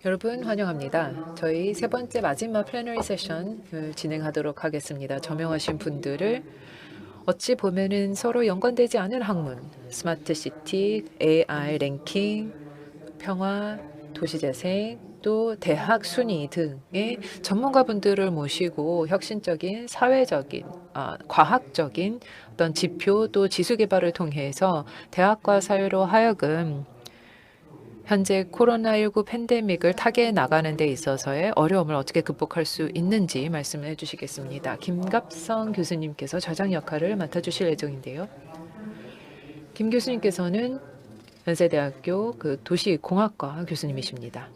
여러분 환영합니다. 저희 세 번째 마지막 플래너리 세션을 진행하도록 하겠습니다. 저명하신 분들을 어찌 보면은 서로 연관되지 않은 학문, 스마트 시티, AI 랭킹, 평화, 도시재생, 또 대학 순위 등의 전문가분들을 모시고 혁신적인 사회적인, 과학적인 어떤 지표 또 지수 개발을 통해서 대학과 사회로 하여금 현재 코로나19 팬데믹을 타개해 나가는 데 있어서의 어려움을 어떻게 극복할 수 있는지 말씀해 주시겠습니다. 김갑성 교수님께서 저장 역할을 맡아주실 예정인데요. 김 교수님께서는 연세대학교 도시공학과 교수님이십니다.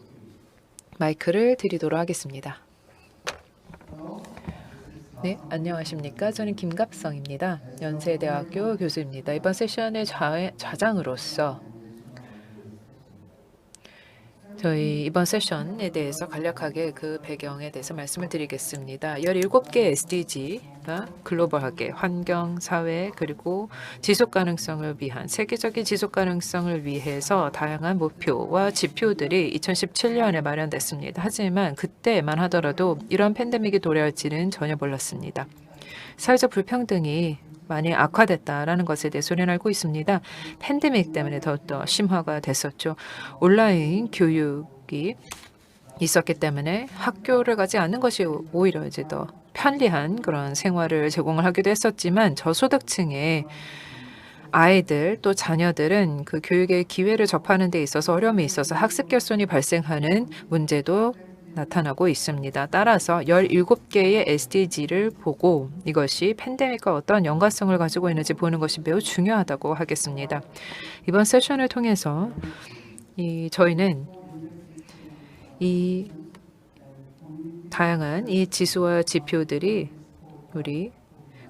마이크를 드리도록 하겠습니다. 네, 안녕하십니까. 저는 김갑성입니다. 연세대학교 교수입니다. 이번 세션의 좌장으로서 저희 이번 세션에 대해서 간략하게 그 배경에 대해서 말씀을 드리겠습니다. 17개 SDG가 글로벌하게 환경, 사회, 그리고 지속 가능성을 위한 세계적인 지속 가능성을 위해서 다양한 목표와 지표들이 2017년에 마련됐습니다. 하지만 그때만 하더라도 이런 팬데믹이 도래할지는 전혀 몰랐습니다. 사회적 불평등이 많이 악화됐다라는 것에 대해서 우리는 알고 있습니다. 팬데믹 때문에 더욱더 심화가 됐었죠. 온라인 교육이 있었기 때문에 학교를 가지 않는 것이 오히려 이제 더 편리한 그런 생활을 제공을 하기도 했었지만 저소득층의 아이들 또 자녀들은 그 교육의 기회를 접하는 데 있어서 어려움이 있어서 학습 결손이 발생하는 문제도 나타나고 있습니다. 따라서 17개의 SDG를 보고 이것이 팬데믹과 어떤 연관성을 가지고 있는지 보는 것이 매우 중요하다고 하겠습니다. 이번 세션을 통해서 저희는 이 다양한 이 지수와 지표들이 우리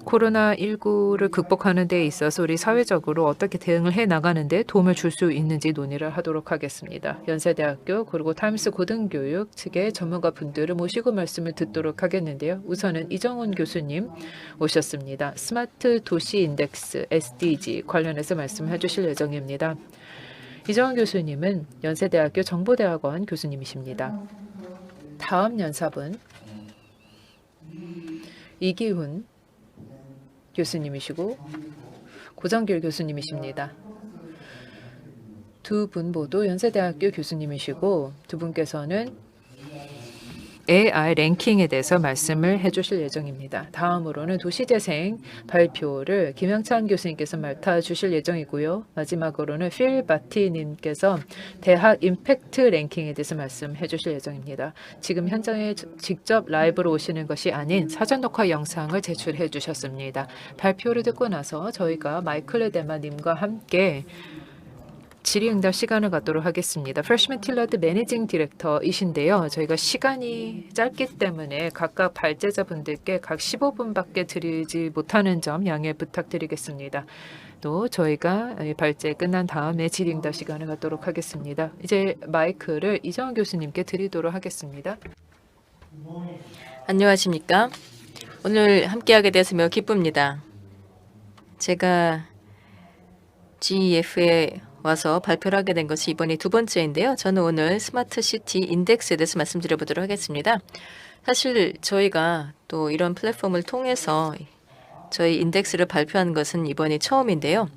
코로나19를 극복하는 데 있어서 우리 사회적으로 어떻게 대응을 해 나가는 데 도움을 줄 수 있는지 논의를 하도록 하겠습니다. 연세대학교 그리고 타임스 고등교육 측의 전문가 분들을 모시고 말씀을 듣도록 하겠는데요. 우선은 이정훈 교수님 오셨습니다. 스마트 도시 인덱스 SDG 관련해서 말씀해 주실 예정입니다. 이정훈 교수님은 연세대학교 정보대학원 교수님이십니다. 다음 연사분 이기훈 교수님이시고 고정길 교수님이십니다. 두 분 모두 연세대학교 교수님이시고 두 분께서는 AI 랭킹에 대해서 말씀을 해주실 예정입니다. 다음으로는 도시재생 발표를 김영찬 교수님께서 맡아주실 예정이고요. 마지막으로는 필 바티님께서 대학 임팩트 랭킹에 대해서 말씀해 주실 예정입니다. 지금 현장에 직접 라이브로 오시는 것이 아닌 사전 녹화 영상을 제출해 주셨습니다. 발표를 듣고 나서 저희가 마이클 데마님과 함께 질의응답 시간을 갖도록 하겠습니다. 프레시맨 틸러드 매니징 디렉터이신데요. 저희가 시간이 짧기 때문에 각각 발제자분들께 각 15분밖에 드리지 못하는 점 양해 부탁드리겠습니다. 또 저희가 발제 끝난 다음에 질의응답 시간을 갖도록 하겠습니다. 이제 마이크를 이정훈 교수님께 드리도록 하겠습니다. 안녕하십니까? 오늘 함께하게 돼서 매우 기쁩니다. 제가 GEF에 와서 발표를 하게 된 것이 이번이 두 번째인데요. 저는 오늘 스마트 시티 인덱스에 대해서 말씀드려 보도록 하겠습니다. 사실 저희가 또 이런 플랫폼을 통해서 저희 인덱스를 발표한 것은 이번이 처음인데요.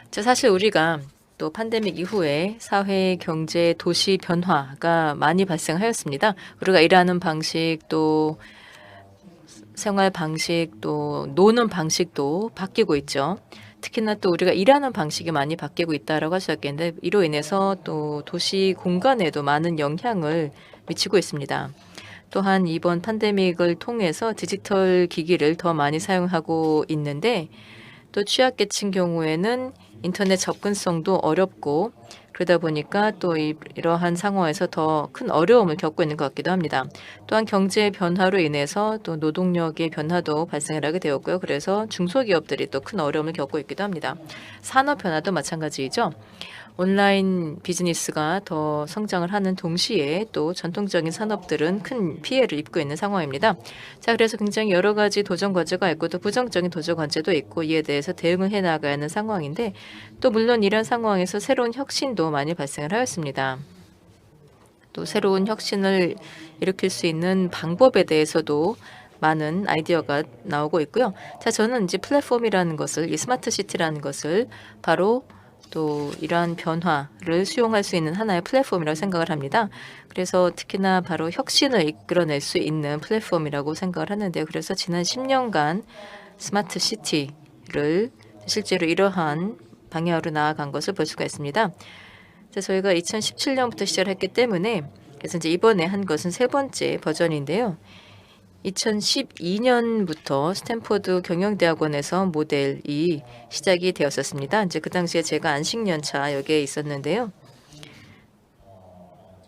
사실 우리가 또 팬데믹 이후에 사회, 경제, 도시 변화가 많이 발생하였습니다. 우리가 일하는 방식, 또 생활 방식, 또 노는 방식도 바뀌고 있죠. 특히나 또 우리가 일하는 방식이 많이 바뀌고 있다라고 하셨겠는데 이로 인해서 또 도시 공간에도 많은 영향을 미치고 있습니다. 또한 이번 팬데믹을 통해서 디지털 기기를 더 많이 사용하고 있는데 또 취약계층 경우에는 인터넷 접근성도 어렵고 그러다 보니까 또 이러한 상황에서 더 큰 어려움을 겪고 있는 것 같기도 합니다. 또한 경제 변화로 인해서 또 노동력의 변화도 발생을 하게 되었고요. 그래서 중소기업들이 또 큰 어려움을 겪고 있기도 합니다. 산업 변화도 마찬가지이죠. 온라인 비즈니스가 더 성장을 하는 동시에 또 전통적인 산업들은 큰 피해를 입고 있는 상황입니다. 그래서 굉장히 여러 가지 도전 과제가 있고 또 부정적인 도전 과제도 있고 이에 대해서 대응을 해나가야 하는 상황인데 또 물론 이런 상황에서 새로운 혁신도 많이 발생을 하였습니다. 또 새로운 혁신을 일으킬 수 있는 방법에 대해서도 많은 아이디어가 나오고 있고요. 자, 저는 이제 플랫폼이라는 것을, 이 스마트 시티라는 것을 바로 또 이러한 변화를 수용할 수 있는 하나의 플랫폼이라고 생각을 합니다. 그래서 특히나 바로 혁신을 이끌어낼 수 있는 플랫폼이라고 생각을 하는데요. 그래서 지난 10년간 스마트 시티를 실제로 이러한 방향으로 나아간 것을 볼 수가 있습니다. 그래서 저희가 2017년부터 시작했기 때문에 그래서 이제 이번에 한 것은 세 번째 버전인데요. 2012년부터 스탠포드 경영대학원에서 모델이 시작이 되었었습니다. 이제 그 당시에 제가 안식년차 여기에 있었는데요.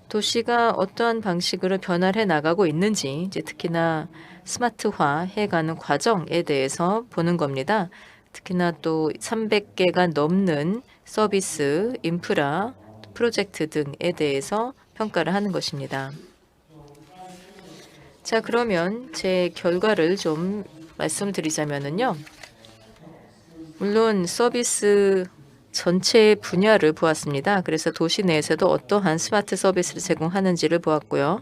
도시가 어떠한 방식으로 변화를 해 나가고 있는지 이제 특히나 스마트화 해가는 과정에 대해서 보는 겁니다. 특히나 또 300개가 넘는 서비스, 인프라, 프로젝트 등에 대해서 평가를 하는 것입니다. 자, 그러면 제 결과를 좀 말씀드리자면요. 물론 서비스 전체 분야를 보았습니다. 그래서 도시 내에서도 어떠한 스마트 서비스를 제공하는지를 보았고요.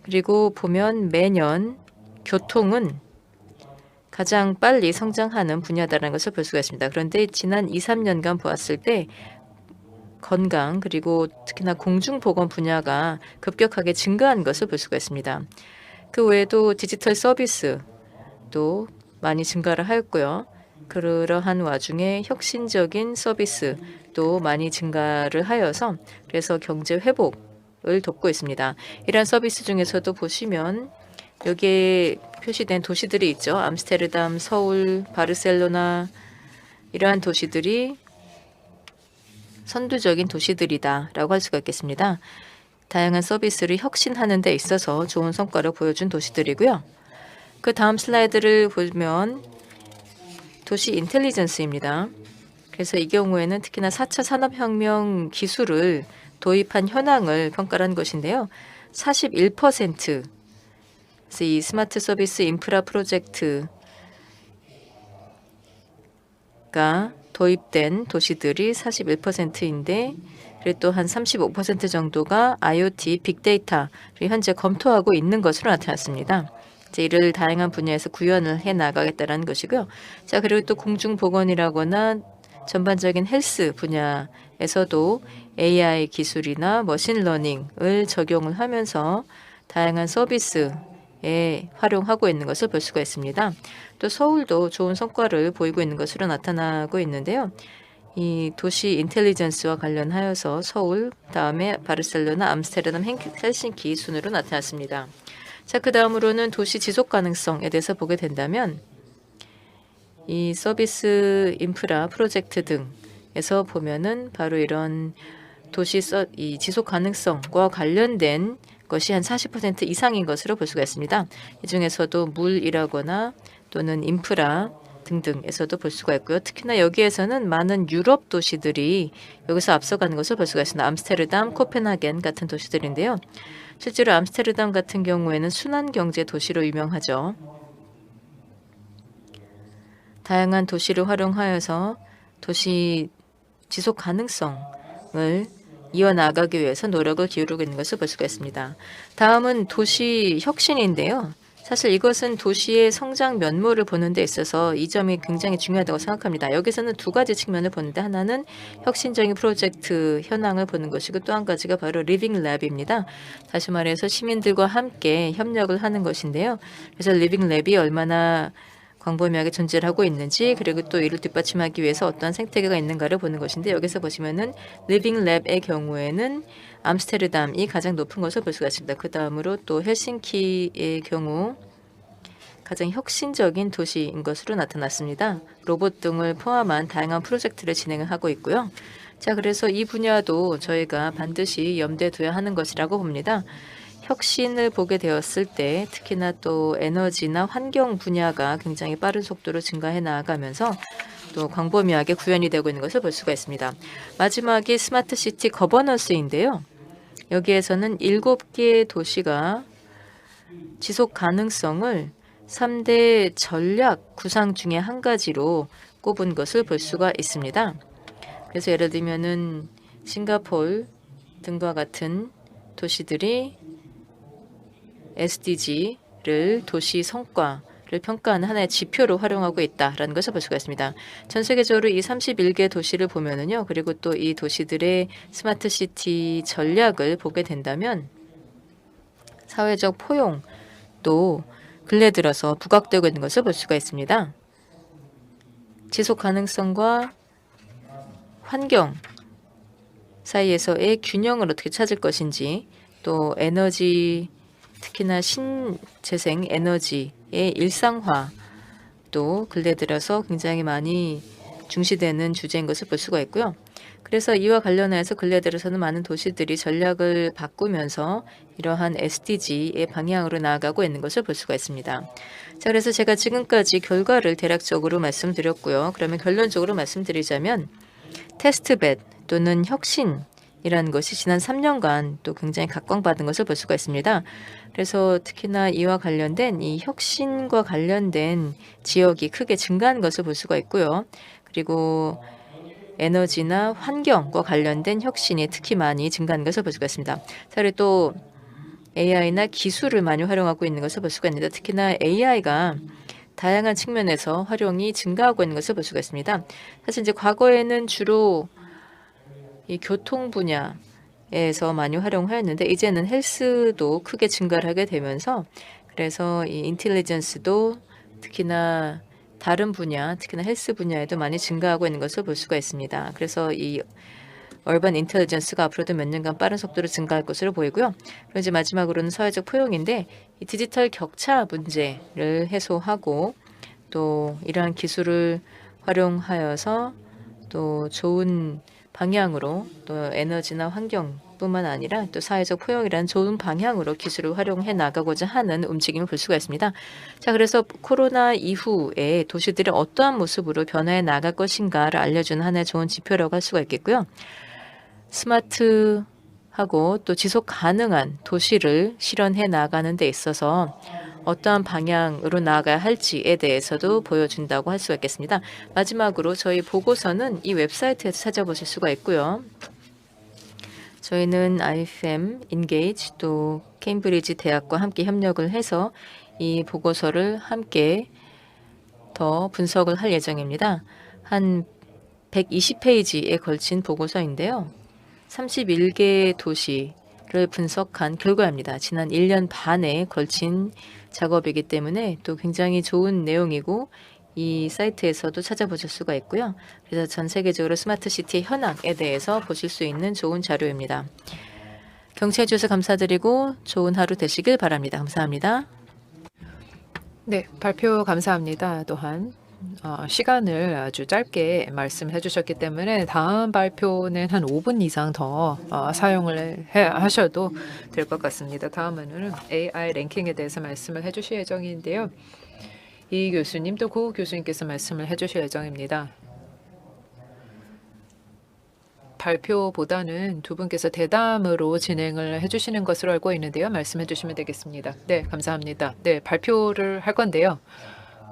그리고 보면 매년 교통은 가장 빨리 성장하는 분야다라는 것을 볼 수가 있습니다. 그런데 지난 2, 3년간 보았을 때 건강 그리고 특히나 공중보건 분야가 급격하게 증가한 것을 볼 수가 있습니다. 그 외에도 디지털 서비스도 많이 증가를 하였고요. 그러한 와중에 혁신적인 서비스도 많이 증가를 하여서 그래서 경제 회복을 돕고 있습니다. 이러한 서비스 중에서도 보시면 여기에 표시된 도시들이 있죠. 암스테르담, 서울, 바르셀로나 이러한 도시들이 선두적인 도시들이다라고 할 수가 있겠습니다. 다양한 서비스를 혁신하는 데 있어서 좋은 성과를 보여준 도시들이고요. 그 다음 슬라이드를 보면 도시 인텔리전스입니다. 그래서 이 경우에는 특히나 4차 산업혁명 기술을 도입한 현황을 평가한 것인데요. 41% 그래서 이 스마트 서비스 인프라 프로젝트가 도입된 도시들이 41%인데 그리고 또 한 35% 정도가 IoT, 빅데이터를 현재 검토하고 있는 것으로 나타났습니다. 이제 이를 다양한 분야에서 구현을 해 나가겠다는 것이고요. 자, 그리고 또 공중보건이라거나 전반적인 헬스 분야에서도 AI 기술이나 머신러닝을 적용을 하면서 다양한 서비스에 활용하고 있는 것을 볼 수가 있습니다. 또 서울도 좋은 성과를 보이고 있는 것으로 나타나고 있는데요. 이 도시 인텔리전스와 관련하여서 서울, 다음에 바르셀로나, 암스테르담, 헬싱키 순으로 나타났습니다. 자, 그 다음으로는 도시 지속 가능성에 대해서 보게 된다면 이 서비스 인프라 프로젝트 등에서 보면은 바로 이런 도시 이 지속 가능성과 관련된 것이 한 40% 이상인 것으로 볼 수가 있습니다. 이 중에서도 물이라거나 또는 인프라 등등에서도 볼 수가 있고요. 특히나 여기에서는 많은 유럽 도시들이 여기서 앞서가는 것을 볼 수가 있습니다. 암스테르담, 코펜하겐 같은 도시들인데요. 실제로 암스테르담 같은 경우에는 순환 경제 도시로 유명하죠. 다양한 도시를 활용하여서 도시 지속 가능성을 이어나가기 위해서 노력을 기울이고 있는 것을 볼 수가 있습니다. 다음은 도시 혁신인데요. 사실 이것은 도시의 성장 면모를 보는 데 있어서 이 점이 굉장히 중요하다고 생각합니다. 여기서는 두 가지 측면을 보는데 하나는 혁신적인 프로젝트 현황을 보는 것이고 또 한 가지가 바로 리빙 랩입니다. 다시 말해서 시민들과 함께 협력을 하는 것인데요. 그래서 리빙 랩이 얼마나 광범위하게 존재를 하고 있는지 그리고 또 이를 뒷받침하기 위해서 어떠한 생태계가 있는가를 보는 것인데 여기서 보시면은 리빙 랩의 경우에는 암스테르담이 가장 높은 것을 볼 수가 있습니다. 그 다음으로 또 헬싱키의 경우 가장 혁신적인 도시인 것으로 나타났습니다. 로봇 등을 포함한 다양한 프로젝트를 진행을 하고 있고요. 자, 그래서 이 분야도 저희가 반드시 염두에 둬야 하는 것이라고 봅니다. 혁신을 보게 되었을 때 특히나 또 에너지나 환경 분야가 굉장히 빠른 속도로 증가해 나아가면서 또 광범위하게 구현이 되고 있는 것을 볼 수가 있습니다. 마지막이 스마트 시티 거버넌스인데요. 여기에서는 7개의 도시가 지속 가능성을 3대 전략 구상 중에 한 가지로 꼽은 것을 볼 수가 있습니다. 그래서 예를 들면은 싱가포르 등과 같은 도시들이 SDG를 도시 성과를 평가하는 하나의 지표로 활용하고 있다라는 것을 볼 수가 있습니다. 전 세계적으로 이 31개 도시를 보면은요. 그리고 또 이 도시들의 스마트 시티 전략을 보게 된다면 사회적 포용도 근래 들어서 부각되고 있는 것을 볼 수가 있습니다. 지속 가능성과 환경 사이에서의 균형을 어떻게 찾을 것인지, 또 에너지, 특히나 신재생 에너지의 일상화도 근래 들어서 굉장히 많이 중시되는 주제인 것을 볼 수가 있고요. 그래서 이와 관련해서 근래 들어서는 많은 도시들이 전략을 바꾸면서 이러한 SDG의 방향으로 나아가고 있는 것을 볼 수가 있습니다. 자, 그래서 제가 지금까지 결과를 대략적으로 말씀드렸고요. 그러면 결론적으로 말씀드리자면 테스트벳 또는 혁신이라는 것이 지난 3년간 또 굉장히 각광받은 것을 볼 수가 있습니다. 그래서 특히나 이와 관련된 이 혁신과 관련된 지역이 크게 증가한 것을 볼 수가 있고요. 그리고 에너지나 환경과 관련된 혁신이 특히 많이 증가한 것을 볼 수가 있습니다. 자, 그리고 또 AI나 기술을 많이 활용하고 있는 것을 볼 수가 있는데, 특히나 AI가 다양한 측면에서 활용이 증가하고 있는 것을 볼 수가 있습니다. 사실 이제 과거에는 주로 이 교통 분야에서 많이 활용하였는데, 이제는 헬스도 크게 증가를 하게 되면서, 그래서 이 인텔리전스도 특히나 다른 분야, 특히나 헬스 분야에도 많이 증가하고 있는 것을 볼 수가 있습니다. 그래서 이 얼반 인텔리전스가 앞으로도 몇 년간 빠른 속도로 증가할 것으로 보이고요. 그리고 이제 마지막으로는 사회적 포용인데, 이 디지털 격차 문제를 해소하고 또 이러한 기술을 활용하여서 또 좋은 방향으로 또 에너지나 환경뿐만 아니라 또 사회적 포용이라는 좋은 방향으로 기술을 활용해 나가고자 하는 움직임을 볼 수가 있습니다. 자, 그래서 코로나 이후에 도시들이 어떠한 모습으로 변화해 나갈 것인가를 알려주는 하나의 좋은 지표라고 할 수가 있겠고요. 스마트하고 또 지속 가능한 도시를 실현해 나가는 데 있어서 어떠한 방향으로 나아가야 할지에 대해서도 보여준다고 할 수가 있겠습니다. 마지막으로 저희 보고서는 이 웹사이트에서 찾아보실 수가 있고요. 저희는 IFM, 인게이지 또 케임브리지 대학과 함께 협력을 해서 이 보고서를 함께 더 분석을 할 예정입니다. 한 120페이지에 걸친 보고서인데요. 31개 도시를 분석한 결과입니다. 지난 1년 반에 걸친 작업이기 때문에 또 굉장히 좋은 내용이고, 이 사이트에서도 찾아보실 수가 있고요. 그래서 전 세계적으로 스마트 시티의 현황에 대해서 보실 수 있는 좋은 자료입니다. 경청해 주셔서 감사드리고 좋은 하루 되시길 바랍니다. 감사합니다. 네, 발표 감사합니다. 또한 시간을 아주 짧게 말씀해 주셨기 때문에 다음 발표는 한 5분 이상 더 사용을 하셔도 될 것 같습니다. 다음에는 AI 랭킹에 대해서 말씀을 해 주실 예정인데요. 이 교수님 또 고 교수님께서 말씀을 해 주실 예정입니다. 발표보다는 두 분께서 대담으로 진행을 해주시는 것으로 알고 있는데요. 말씀해 주시면 되겠습니다. 네, 감사합니다. 네, 발표를 할 건데요.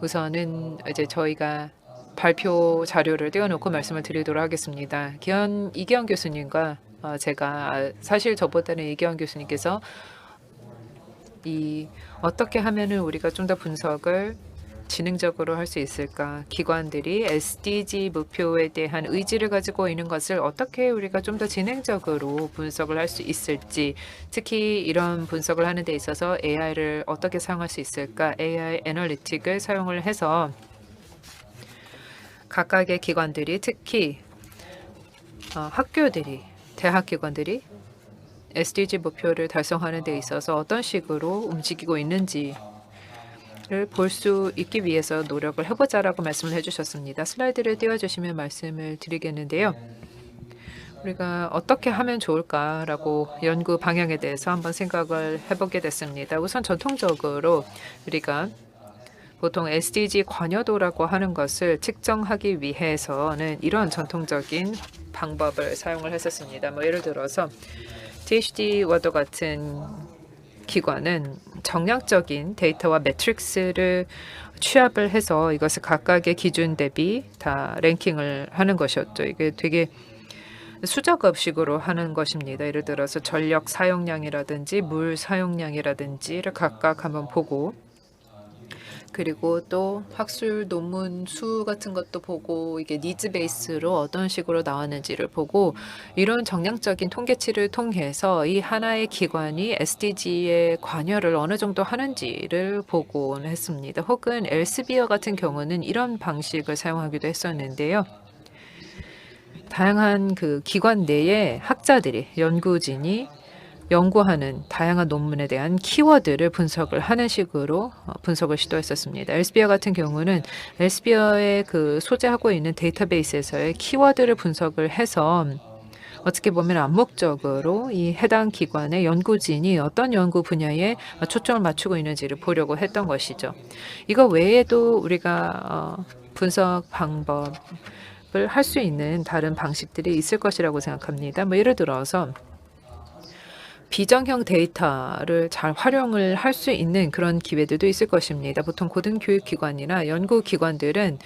우선은 이제 저희가 발표 자료를 띄워놓고 말씀을 드리도록 하겠습니다. 이기현 교수님과 제가 사실 저보다는 이기현 교수님께서 어떻게 하면은 우리가 좀 더 분석을 지능적으로 할 수 있을까? 기관들이 SDG 목표에 대한 의지를 가지고 있는 것을 어떻게 우리가 좀 더 지능적으로 분석을 할 수 있을지, 특히 이런 분석을 하는 데 있어서 AI를 어떻게 사용할 수 있을까? AI 애널리틱을 사용을 해서 각각의 기관들이, 특히 학교들이, 대학기관들이 SDG 목표를 달성하는 데 있어서 어떤 식으로 움직이고 있는지 를 볼 수 있기 위해서 노력을 해보자라고 말씀을 해주셨습니다. 슬라이드를 띄워주시면 말씀을 드리겠는데요. 우리가 어떻게 하면 좋을까라고 연구 방향에 대해서 한번 생각을 해보게 됐습니다. 우선 전통적으로 우리가 보통 SDG 관여도라고 하는 것을 측정하기 위해서는 이런 전통적인 방법을 사용을 했었습니다. 예를 들어서 THD와도 같은 기관은 정량적인 데이터와 매트릭스를 취합을 해서 이것을 각각의 기준 대비 다 랭킹을 하는 것이었죠. 이게 되게 수작업식으로 하는 것입니다. 예를 들어서 전력 사용량이라든지 물 사용량이라든지를 각각 한번 보고, 그리고 또 학술 논문 수 같은 것도 보고, 이게 니즈 베이스로 어떤 식으로 나왔는지를 보고, 이런 정량적인 통계치를 통해서 이 하나의 기관이 SDG에 관여를 어느 정도 하는지를 보곤 했습니다. 혹은 엘스비어 같은 경우는 이런 방식을 사용하기도 했었는데요. 다양한 그 기관 내에 학자들이, 연구진이 연구하는 다양한 논문에 대한 키워드를 분석을 하는 식으로 분석을 시도했었습니다. 엘스비어 같은 경우는 엘스비어의 그 소재하고 있는 데이터베이스에서의 키워드를 분석을 해서 어떻게 보면 암묵적으로 이 해당 기관의 연구진이 어떤 연구 분야에 초점을 맞추고 있는지를 보려고 했던 것이죠. 이거 외에도 우리가 분석 방법을 할 수 있는 다른 방식들이 있을 것이라고 생각합니다. 뭐 예를 들어서 비정형 데이터를 잘 활용을 할 수 있는 그런 기회들도 있을 것입니다. 보통 고등교육기관이나 연구기관들은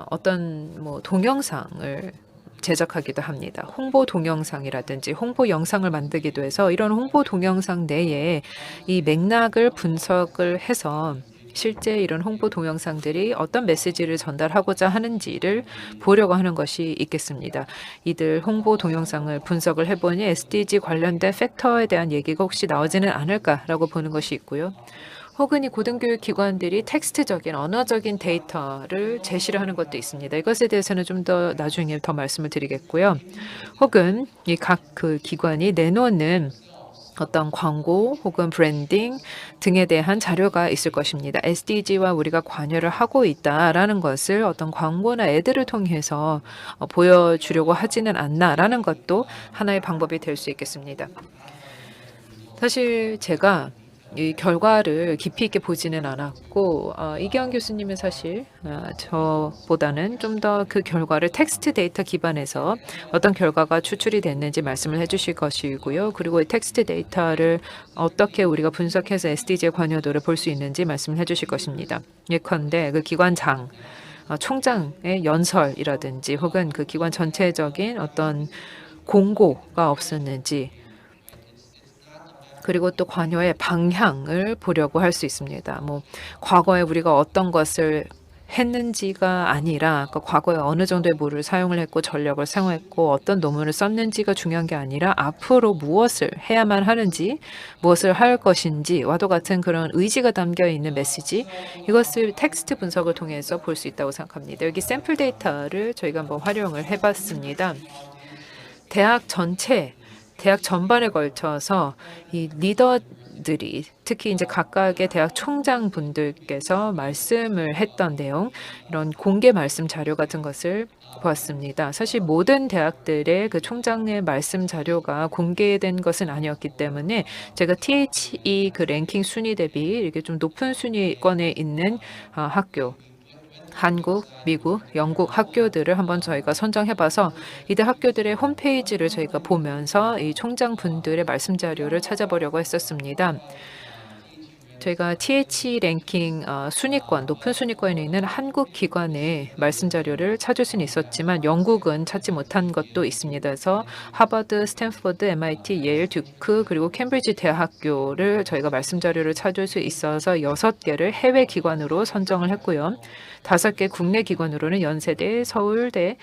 어떤 뭐 동영상을 제작하기도 합니다. 홍보 동영상이라든지 홍보 영상을 만들기도 해서 이런 홍보 동영상 내에 이 맥락을 분석을 해서 실제 이런 홍보 동영상들이 어떤 메시지를 전달하고자 하는지를 보려고 하는 것이 있겠습니다. 이들 홍보 동영상을 분석을 해보니 SDG 관련된 팩터에 대한 얘기가 혹시 나오지는 않을까라고 보는 것이 있고요. 혹은 이 고등교육 기관들이 텍스트적인 언어적인 데이터를 제시를 하는 것도 있습니다. 이것에 대해서는 좀 더 나중에 더 말씀을 드리겠고요. 혹은 이 각 그 기관이 내놓는 어떤 광고 혹은 브랜딩 등에 대한 자료가 있을 것입니다. SDG와 우리가 관여를 하고 있다라는 것을 어떤 광고나 애들을 통해서 보여주려고 하지는 않나라는 것도 하나의 방법이 될 수 있겠습니다. 사실 제가 이 결과를 깊이 있게 보지는 않았고 이기환 교수님은 사실 저보다는 좀 더 그 결과를 텍스트 데이터 기반에서 어떤 결과가 추출이 됐는지 말씀을 해주실 것이고요. 그리고 이 텍스트 데이터를 어떻게 우리가 분석해서 SDG의 관여도를 볼 수 있는지 말씀을 해주실 것입니다. 예컨대 그 기관장 총장의 연설이라든지 혹은 그 기관 전체적인 어떤 공고가 없었는지, 그리고 또 관여의 방향을 보려고 할 수 있습니다. 뭐 과거에 우리가 어떤 것을 했는지가 아니라 과거에 어느 정도의 뭐를 사용을 했고 전력을 사용했고 어떤 논문을 썼는지가 중요한 게 아니라 앞으로 무엇을 해야만 하는지, 무엇을 할 것인지와도 같은 그런 의지가 담겨 있는 메시지, 이것을 텍스트 분석을 통해서 볼 수 있다고 생각합니다. 여기 샘플 데이터를 저희가 한번 활용을 해봤습니다. 대학 전반에 걸쳐서 이 리더들이 특히 이제 각각의 대학 총장 분들께서 말씀을 했던 내용, 이런 공개 말씀 자료 같은 것을 보았습니다. 사실 모든 대학들의 그 총장의 말씀 자료가 공개된 것은 아니었기 때문에 제가 THE 그 랭킹 순위 대비 이렇게 좀 높은 순위권에 있는 학교, 한국, 미국, 영국 학교들을 한번 저희가 선정해봐서 이들 학교들의 홈페이지를 저희가 보면서 이 총장분들의 말씀 자료를 찾아보려고 했었습니다. 저희가 TH 랭킹 순위권, 높은 순위권에 있는 한국 기관의 말씀 자료를 찾을 수는 있었지만 영국은 찾지 못한 것도 있습니다. 그래서 하버드, 스탠포드, MIT, 예일, 듀크 그리고 캠브리지 대학교를 저희가 말씀 자료를 찾을 수 있어서 6개를 해외 기관으로 선정을 했고요. 5개 국내 기관으로는 연세대, 서울대,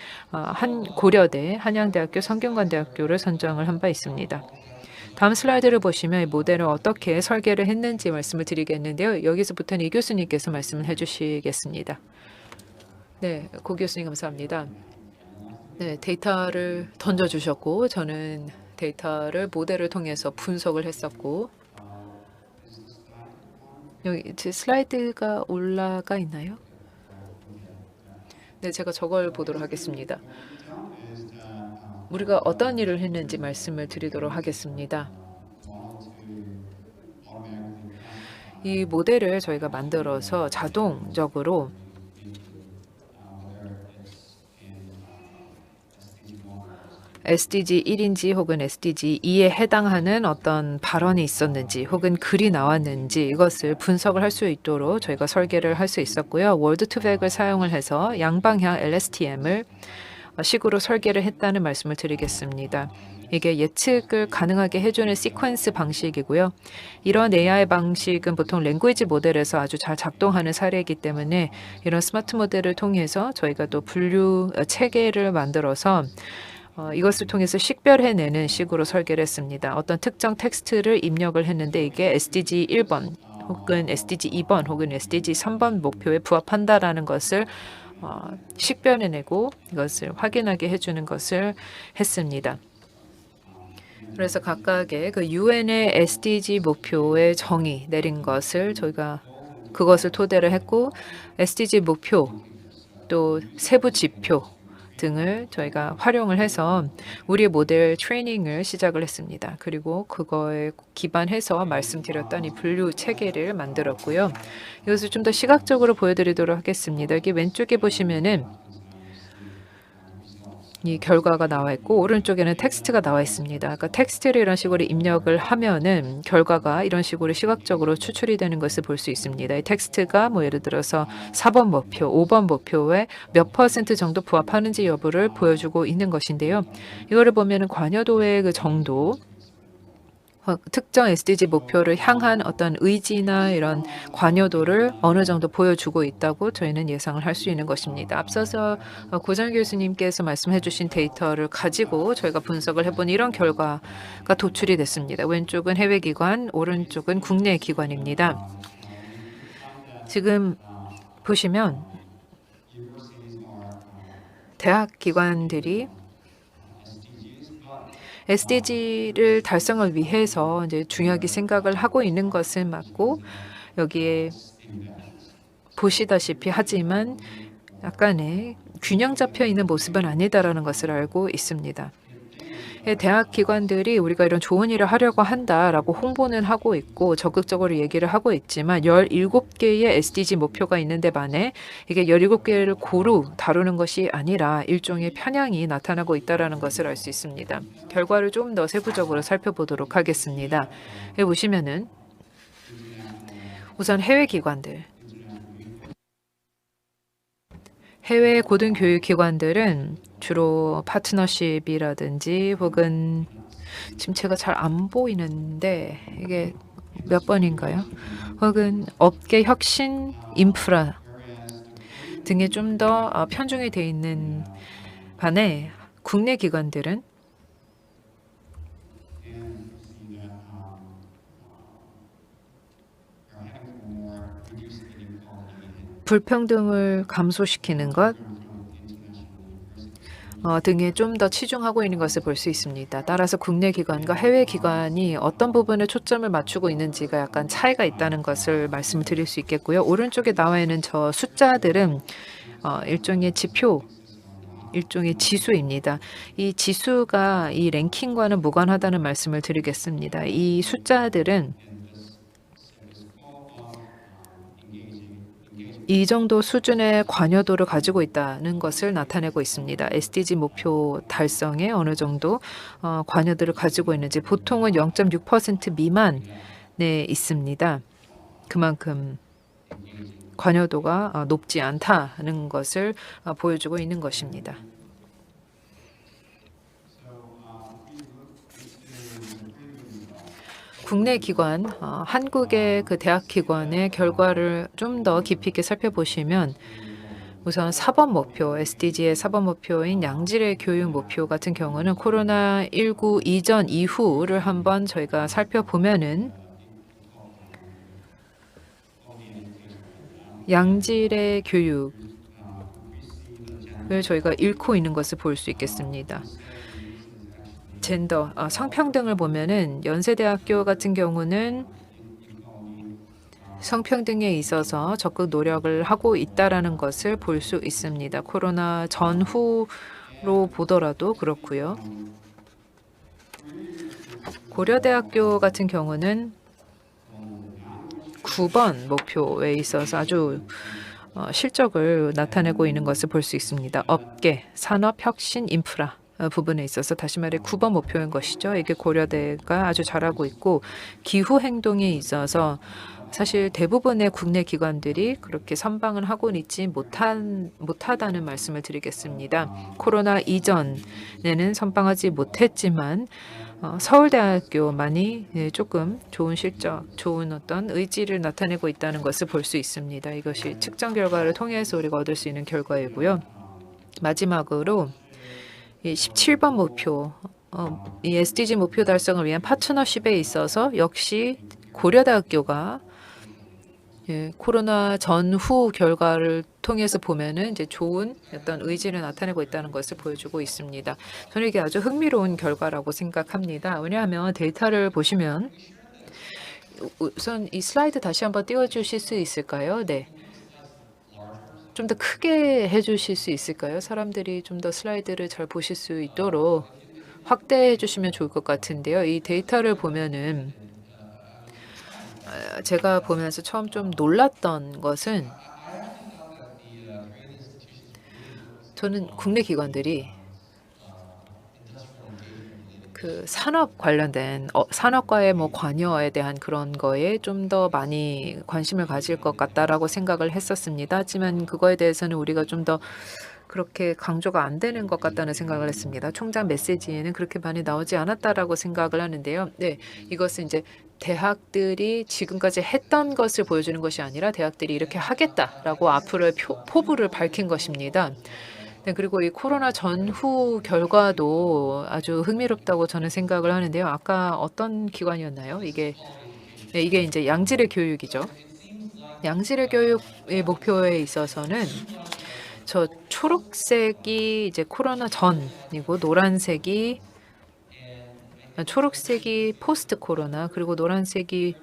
고려대, 한양대학교, 성균관대학교를 선정을 한 바 있습니다. 다음 슬라이드를 보시면 이 모델을 어떻게 설계를 했는지 말씀을 드리겠는데요. 여기서부터는 이 교수님께서 말씀을 해주시겠습니다. 네, 고 교수님 감사합니다. 네, 데이터를 던져주셨고 저는 데이터를 모델을 통해서 분석을 했었고, 여기 제 슬라이드가 올라가 있나요? 네, 제가 저걸 보도록 하겠습니다. 우리가 어떤 일을 했는지 말씀을 드리도록 하겠습니다. 이 모델을 저희가 만들어서 자동적으로 SDG 1인지 혹은 SDG 2에 해당하는 어떤 발언이 있었는지 혹은 글이 나왔는지 이것을 분석을 할 수 있도록 저희가 설계를 할 수 있었고요. 월드2백을 사용을 해서 양방향 LSTM을 식으로 설계를 했다는 말씀을 드리겠습니다. 이게 예측을 가능하게 해주는 시퀀스 방식이고요. 이런 AI 방식은 보통 랭귀지 모델에서 아주 잘 작동하는 사례이기 때문에 이런 스마트 모델을 통해서 저희가 또 분류 체계를 만들어서 이것을 통해서 식별해내는 식으로 설계를 했습니다. 어떤 특정 텍스트를 입력을 했는데 이게 SDG 1번 혹은 SDG 2번 혹은 SDG 3번 목표에 부합한다라는 것을 식별해내고 이것을 확인하게 해주는 것을 했습니다. 그래서 각각의 그 UN의 SDG 목표의 정의 내린 것을 저희가 그것을 토대로 했고 SDG 목표 또 세부 지표 등을 저희가 활용을 해서 우리의 모델 트레이닝을 시작을 했습니다. 그리고 그거에 기반해서 말씀드렸던 이 분류 체계를 만들었고요. 이것을 좀 더 시각적으로 보여드리도록 하겠습니다. 여기 왼쪽에 보시면은 이 결과가 나와 있고 오른쪽에는 텍스트가 나와 있습니다. 그러니까 텍스트를 이런 식으로 입력을 하면은 결과가 이런 식으로 시각적으로 추출이 되는 것을 볼 수 있습니다. 이 텍스트가 뭐 예를 들어서 4번 목표, 5번 목표에 몇 퍼센트 정도 부합하는지 여부를 보여주고 있는 것인데요. 이거를 보면은 관여도의 그 정도 특정 SDG 목표를 향한 어떤 의지나 이런 관여도를 어느 정도 보여주고 있다고 저희는 예상을 할 수 있는 것입니다. 앞서서 고정 교수님께서 말씀해 주신 데이터를 가지고 저희가 분석을 해본 이런 결과가 도출이 됐습니다. 왼쪽은 해외 기관, 오른쪽은 국내 기관입니다. 지금 보시면 대학 기관들이 SDG를 달성을 위해서 이제 중요하게 생각을 하고 있는 것은 맞고 여기에 보시다시피 하지만 약간의 균형 잡혀 있는 모습은 아니다라는 것을 알고 있습니다. 대학 기관들이 우리가 이런 좋은 일을 하려고 한다라고 홍보는 하고 있고 적극적으로 얘기를 하고 있지만 17개의 SDG 목표가 있는데 반해 이게 17개를 고루 다루는 것이 아니라 일종의 편향이 나타나고 있다는 것을 알 수 있습니다. 결과를 좀 더 세부적으로 살펴보도록 하겠습니다. 여기 보시면은 우선 해외 기관들 해외 고등교육기관들은 주로 파트너십이라든지 혹은 지금 제가 잘 안 보이는데 이게 몇 번인가요? 혹은 업계 혁신 인프라 등에 좀 더 편중이 되어 있는 반해 국내 기관들은 불평등을 감소시키는 것 등에 좀 더 치중하고 있는 것을 볼 수 있습니다. 따라서 국내 기관과 해외 기관이 어떤 부분에 초점을 맞추고 있는지가 약간 차이가 있다는 것을 말씀을 드릴 수 있겠고요. 오른쪽에 나와 있는 저 숫자들은 일종의 지표, 일종의 지수입니다. 이 지수가 이 랭킹과는 무관하다는 말씀을 드리겠습니다. 이 숫자들은 이 정도 수준의 관여도를 가지고 있다는 것을 나타내고 있습니다. SDG 목표 달성에 어느 정도 관여도를 가지고 있는지 보통은 0.6% 미만에 있습니다. 그만큼 관여도가 높지 않다는 것을 보여주고 있는 것입니다. 국내 기관, 한국의 그 대학 기관의 결과를 좀 더 깊이 있게 살펴보시면 우선 4번 목표, SDG의 4번 목표인 양질의 교육 목표 같은 경우는 코로나19 이전 이후를 한번 저희가 살펴보면은 양질의 교육을 저희가 잃고 있는 것을 볼 수 있겠습니다. 젠더, 성평등을 보면은 연세대학교 같은 경우는 성평등에 있어서 적극 노력을 하고 있다라는 것을 볼 수 있습니다. 코로나 전후로 보더라도 그렇고요. 고려대학교 같은 경우는 9번 목표에 있어서 아주 실적을 나타내고 있는 것을 볼 수 있습니다. 업계, 산업, 혁신, 인프라 부분에 있어서 다시 말해 9번 목표인 것이죠. 이게 고려대가 아주 잘하고 있고 기후 행동에 있어서 사실 대부분의 국내 기관들이 그렇게 선방을 하고는 있지 못하다는 말씀을 드리겠습니다. 코로나 이전에는 선방하지 못했지만 서울대학교만이 조금 좋은 실적, 좋은 어떤 의지를 나타내고 있다는 것을 볼 수 있습니다. 이것이 측정 결과를 통해서 우리가 얻을 수 있는 결과이고요. 마지막으로 이 17번 목표, 이 SDG 목표 달성을 위한 파트너십에 있어서 역시 고려대학교가 코로나 전후 결과를 통해서 보면은 이제 좋은 어떤 의지를 나타내고 있다는 것을 보여주고 있습니다. 저는 이게 아주 흥미로운 결과라고 생각합니다. 왜냐하면 데이터를 보시면 우선 이 슬라이드 다시 한번 띄워주실 수 있을까요? 네. 좀 더 크게 해주실 수 있을까요? 사람들이 좀 더 슬라이드를 잘 보실 수 있도록 확대해 주시면 좋을 것 같은데요. 이 데이터를 보면은 제가 보면서 처음 좀 놀랐던 것은 저는 국내 기관들이 그 산업 관련된 산업과의 뭐 관여에 대한 그런 거에 좀 더 많이 관심을 가질 것 같다라고 생각을 했었습니다. 하지만 그거에 대해서는 우리가 좀 더 그렇게 강조가 안 되는 것 같다는 생각을 했습니다. 총장 메시지에는 그렇게 많이 나오지 않았다라고 생각을 하는데요. 네, 이것은 이제 대학들이 지금까지 했던 것을 보여주는 것이 아니라 대학들이 이렇게 하겠다라고 앞으로의 포부를 밝힌 것입니다. 네, 그리고 이 코로나 전후 결과도 아주 흥미롭다고 저는 생각을 하는데요. 아까 어떤 기관이었나요? 네, 이게 이제 양질의 교육이죠. 양질의 교육의 목표에 있어서는 저 초록색이 이제 코로나 전이고 초록색이 포스트 코로나 그리고 노란색이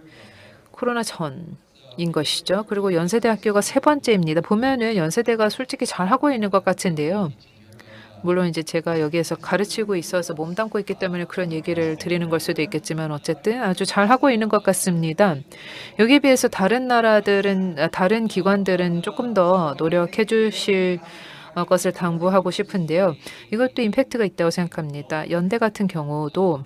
코로나 전인 것이죠. 그리고 연세대학교가 세 번째입니다. 보면은 연세대가 솔직히 잘하고 있는 것 같은데요. 물론 이제 제가 여기에서 가르치고 있어서 몸담고 있기 때문에 그런 얘기를 드리는 걸 수도 있겠지만 어쨌든 아주 잘하고 있는 것 같습니다. 여기에 비해서 다른 기관들은 조금 더 노력해 주실 것을 당부하고 싶은데요. 이것도 임팩트가 있다고 생각합니다. 연대 같은 경우도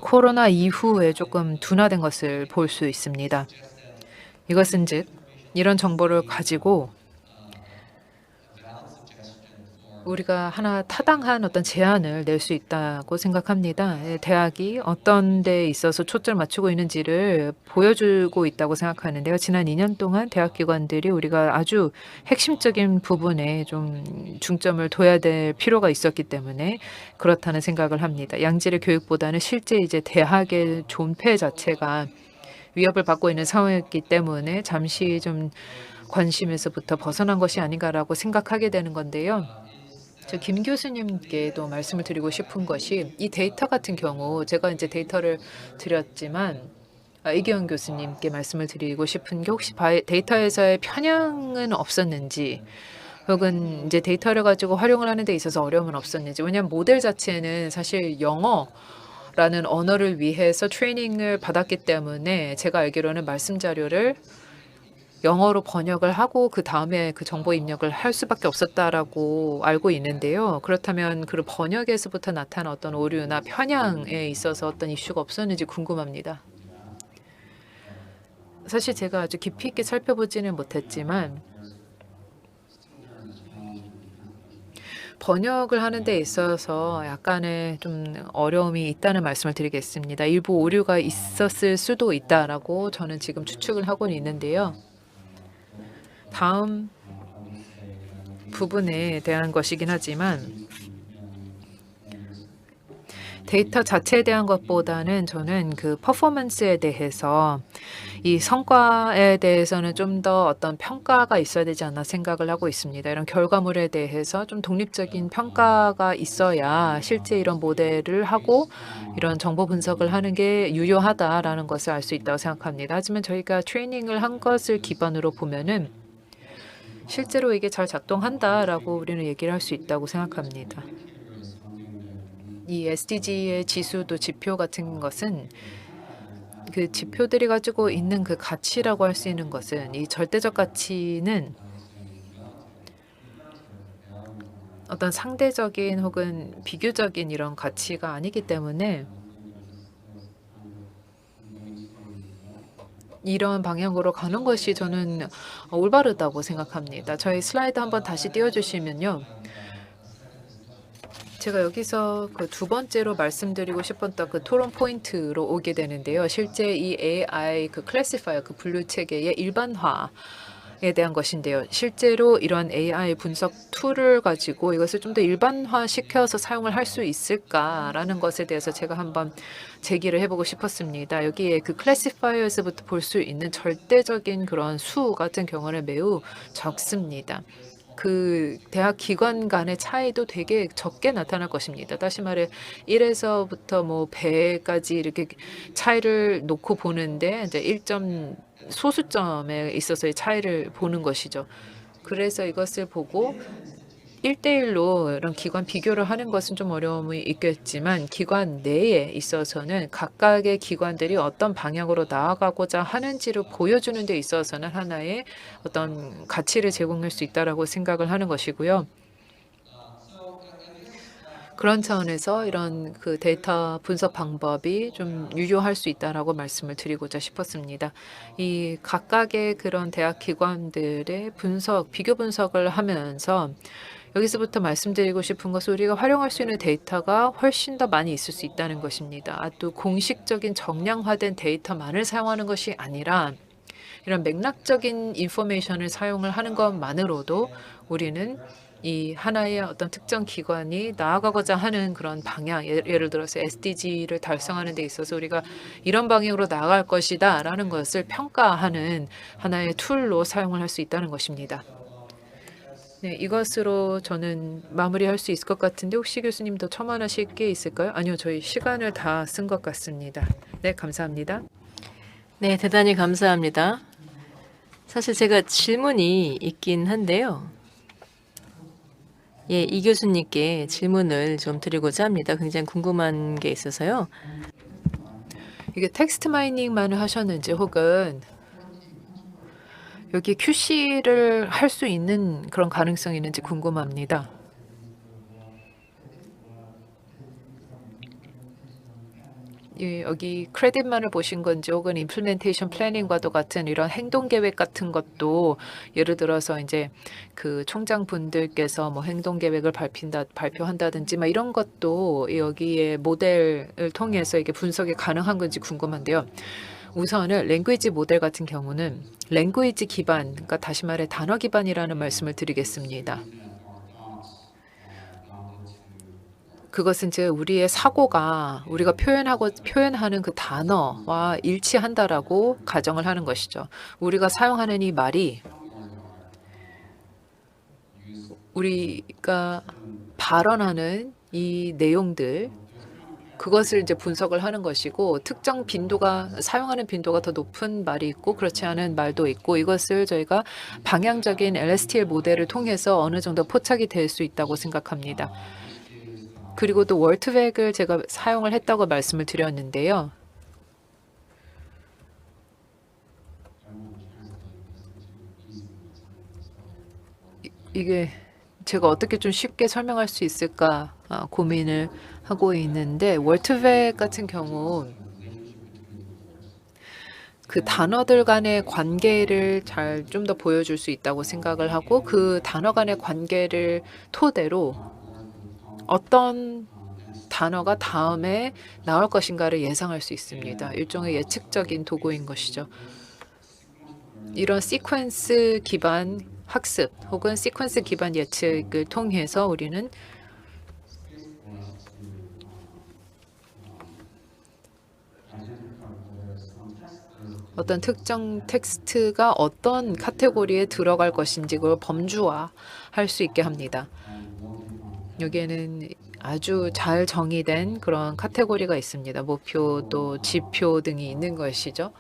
코로나 이후에 조금 둔화된 것을 볼 수 있습니다. 이것은즉 이런 정보를 가지고 우리가 하나 타당한 어떤 제안을 낼 수 있다고 생각합니다. 대학이 어떤 데 있어서 초점을 맞추고 있는지를 보여주고 있다고 생각하는데요. 지난 2년 동안 대학 기관들이 우리가 아주 핵심적인 부분에 좀 중점을 둬야 될 필요가 있었기 때문에 그렇다는 생각을 합니다. 양질의 교육보다는 실제 이제 대학의 존폐 자체가 위협을 받고 있는 상황이었기 때문에 잠시 좀 관심에서부터 벗어난 것이 아닌가라고 생각하게 되는 건데요. 저 김 교수님께도 말씀을 드리고 싶은 것이 이 데이터 같은 경우 제가 이제 데이터를 드렸지만 이기현 교수님께 말씀을 드리고 싶은 게 혹시 데이터에서의 편향은 없었는지 혹은 이제 데이터를 가지고 활용을 하는 데 있어서 어려움은 없었는지 왜냐하면 모델 자체는 사실 영어라는 언어를 위해서 트레이닝을 받았기 때문에 제가 알기로는 말씀 자료를 영어로 번역을 하고 그다음에 그 정보 입력을 할 수밖에 없었다라고 알고 있는데요. 그렇다면 그 번역에서부터 나타난 어떤 오류나 편향에 있어서 어떤 이슈가 없었는지 궁금합니다. 사실 제가 아주 깊이 있게 살펴보지는 못했지만 번역을 하는 데 있어서 약간의 좀 어려움이 있다는 말씀을 드리겠습니다. 일부 오류가 있었을 수도 있다라고 저는 지금 추측을 하고는 있는데요. 다음 부분에 대한 것이긴 하지만 데이터 자체에 대한 것보다는 저는 그 퍼포먼스에 대해서 이 성과에 대해서는 좀 더 어떤 평가가 있어야 되지 않나 생각을 하고 있습니다. 이런 결과물에 대해서 좀 독립적인 평가가 있어야 실제 이런 모델을 하고 이런 정보 분석을 하는 게 유효하다라는 것을 알 수 있다고 생각합니다. 하지만 저희가 트레이닝을 한 것을 기반으로 보면은 실제로 이게 잘 작동한다라고 우리는 얘기를 할 수 있다고 생각합니다. 이 SDG의 지수도 지표 같은 것은 그 지표들이 가지고 있는 그 가치라고 할 수 있는 것은 이 절대적 가치는 어떤 상대적인 혹은 비교적인 이런 가치가 아니기 때문에 이런 방향으로 가는 것이 저는 올바르다고 생각합니다. 저희 슬라이드 한번 다시 띄워주시면요. 제가 여기서 그 두 번째로 말씀드리고 싶었던 그 토론 포인트로 오게 되는데요. 실제 이 AI 그 클래시파이어 그 분류 체계의 일반화에 대한 것인데요. 실제로 이런 AI 분석 툴을 가지고 이것을 좀 더 일반화시켜서 사용을 할 수 있을까라는 것에 대해서 제가 한번 제기를 해보고 싶었습니다. 여기에 그 클래시파이어에서부터 볼 수 있는 절대적인 그런 수 같은 경우는 매우 적습니다. 그 대학 기관 간의 차이도 되게 적게 나타날 것입니다. 다시 말해 1에서부터 뭐 100까지 이렇게 차이를 놓고 보는데 이제 1점 소수점에 있어서의 차이를 보는 것이죠. 그래서 이것을 보고 1대1로 이런 기관 비교를 하는 것은 좀 어려움이 있겠지만 기관 내에 있어서는 각각의 기관들이 어떤 방향으로 나아가고자 하는지를 보여주는 데 있어서는 하나의 어떤 가치를 제공할 수 있다라고 생각을 하는 것이고요. 그런 차원에서 이런 그 데이터 분석 방법이 좀 유효할 수 있다라고 말씀을 드리고자 싶었습니다. 이 각각의 그런 대학 기관들의 분석, 비교 분석을 하면서 여기서부터 말씀드리고 싶은 것은 우리가 활용할 수 있는 데이터가 훨씬 더 많이 있을 수 있다는 것입니다. 또 공식적인 정량화된 데이터만을 사용하는 것이 아니라 이런 맥락적인 인포메이션을 사용을 하는 것만으로도 우리는 이 하나의 어떤 특정 기관이 나아가고자 하는 그런 방향, 예를 들어서 SDG를 달성하는 데 있어서 우리가 이런 방향으로 나아갈 것이다라는 것을 평가하는 하나의 툴로 사용을 할 수 있다는 것입니다. 네, 이것으로 저는 마무리할 수 있을 것 같은데 혹시 교수님 더 첨언하실 게 있을까요? 아니요, 저희 시간을 다 쓴 것 같습니다. 네, 감사합니다. 네, 대단히 감사합니다. 사실 제가 질문이 있긴 한데요. 예, 이 교수님께 질문을 좀 드리고자 합니다. 굉장히 궁금한 게 있어서요. 이게 텍스트 마이닝만을 하셨는지 혹은 여기 QC를 할 수 있는 그런 가능성이 있는지 궁금합니다. 예, 여기 크레딧만을 보신 건지 혹은 임플멘테이션 플래닝과도 같은 이런 행동 계획 같은 것도 예를 들어서 이제 그 총장분들께서 뭐 행동 계획을 발표한다든지 막 이런 것도 여기에 모델을 통해서 이게 분석이 가능한 건지 궁금한데요. 우선은 랭귀지 모델 같은 경우는 랭귀지 기반, 그러니까 다시 말해 단어 기반이라는 말씀을 드리겠습니다. 그것은 즉 우리의 사고가 우리가 표현하는 그 단어와 일치한다라고 가정을 하는 것이죠. 우리가 사용하는 이 말이 우리가 발언하는 이 내용들 그것을 이제 분석을 하는 것이고 특정 빈도가 사용하는 빈도가 더 높은 말이 있고 그렇지 않은 말도 있고 이것을 저희가 방향적인 LSTL 모델을 통해서 어느 정도 포착이 될 수 있다고 생각합니다. 그리고 또 월트백을 제가 사용을 했다고 말씀을 드렸는데요. 이게 제가 어떻게 좀 쉽게 설명할 수 있을까 고민을 하고 있는데 월트백 같은 경우 그 단어들 간의 관계를 잘 좀 더 보여줄 수 있다고 생각을 하고 그 단어 간의 관계를 토대로 어떤 단어가 다음에 나올 것인가를 예상할 수 있습니다. 일종의 예측적인 도구인 것이죠. 이런 시퀀스 기반 학습 혹은 시퀀스 기반 예측을 통해서 우리는 어떤 특정 텍스트가 어떤 카테고리에 들어갈 것인지 그걸 범주화할 수 있게 합니다. 여기에는 아주 잘 정의된 그런 카테고리가 있습니다. 목표 또 지표 등이 있는 것이죠.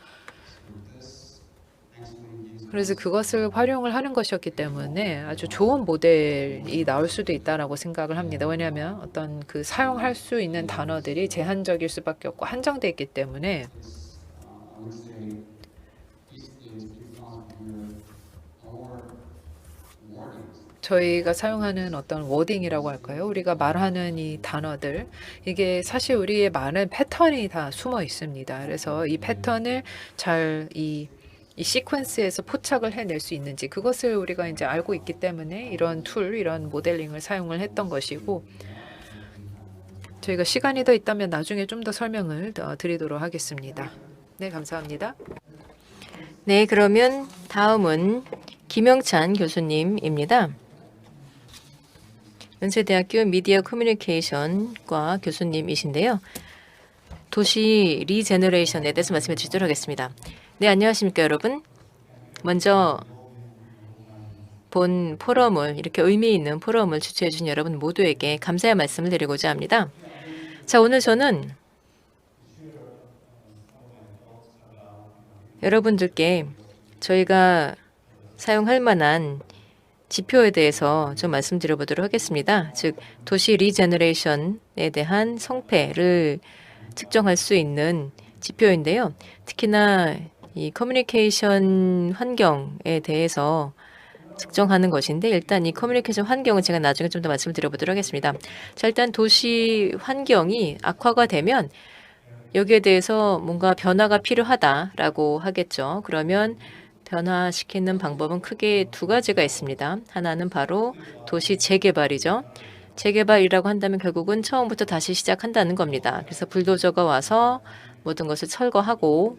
그래서 그것을 활용을 하는 것이었기 때문에 아주 좋은 모델이 나올 수도 있다라고 생각을 합니다. 왜냐하면 어떤 그 사용할 수 있는 단어들이 제한적일 수밖에 없고 한정돼 있기 때문에 저희가 사용하는 어떤 워딩이라고 할까요? 우리가 말하는 이 단어들, 이게 사실 우리의 말은 패턴이 다 숨어 있습니다. 그래서 이 패턴을 잘 이 시퀀스에서 포착을 해낼 수 있는지 그것을 우리가 이제 알고 있기 때문에 이런 툴, 이런 모델링을 사용을 했던 것이고, 저희가 시간이 더 있다면 나중에 좀 더 설명을 드리도록 하겠습니다. 네, 감사합니다. 네, 그러면 다음은 김영찬 교수님입니다. 연세대학교 미디어 커뮤니케이션과 교수님이신데요. 도시 리제너레이션에 대해서 말씀해 주시도록 하겠습니다. 네, 안녕하십니까 여러분. 먼저 본 포럼을, 이렇게 의미 있는 포럼을 주최해 주신 여러분 모두에게 감사의 말씀을 드리고자 합니다. 자, 오늘 저는 여러분들께 저희가 사용할 만한 지표에 대해서 좀 말씀드려 보도록 하겠습니다. 즉, 도시 리제너레이션에 대한 성패를 측정할 수 있는 지표인데요. 특히나 이 커뮤니케이션 환경에 대해서 측정하는 것인데, 일단 이 커뮤니케이션 환경은 제가 나중에 좀 더 말씀을 드려보도록 하겠습니다. 자, 일단 도시 환경이 악화가 되면 여기에 대해서 뭔가 변화가 필요하다라고 하겠죠. 그러면 변화시키는 방법은 크게 두 가지가 있습니다. 하나는 바로 도시 재개발이죠. 재개발이라고 한다면 결국은 처음부터 다시 시작한다는 겁니다. 그래서 불도저가 와서 모든 것을 철거하고,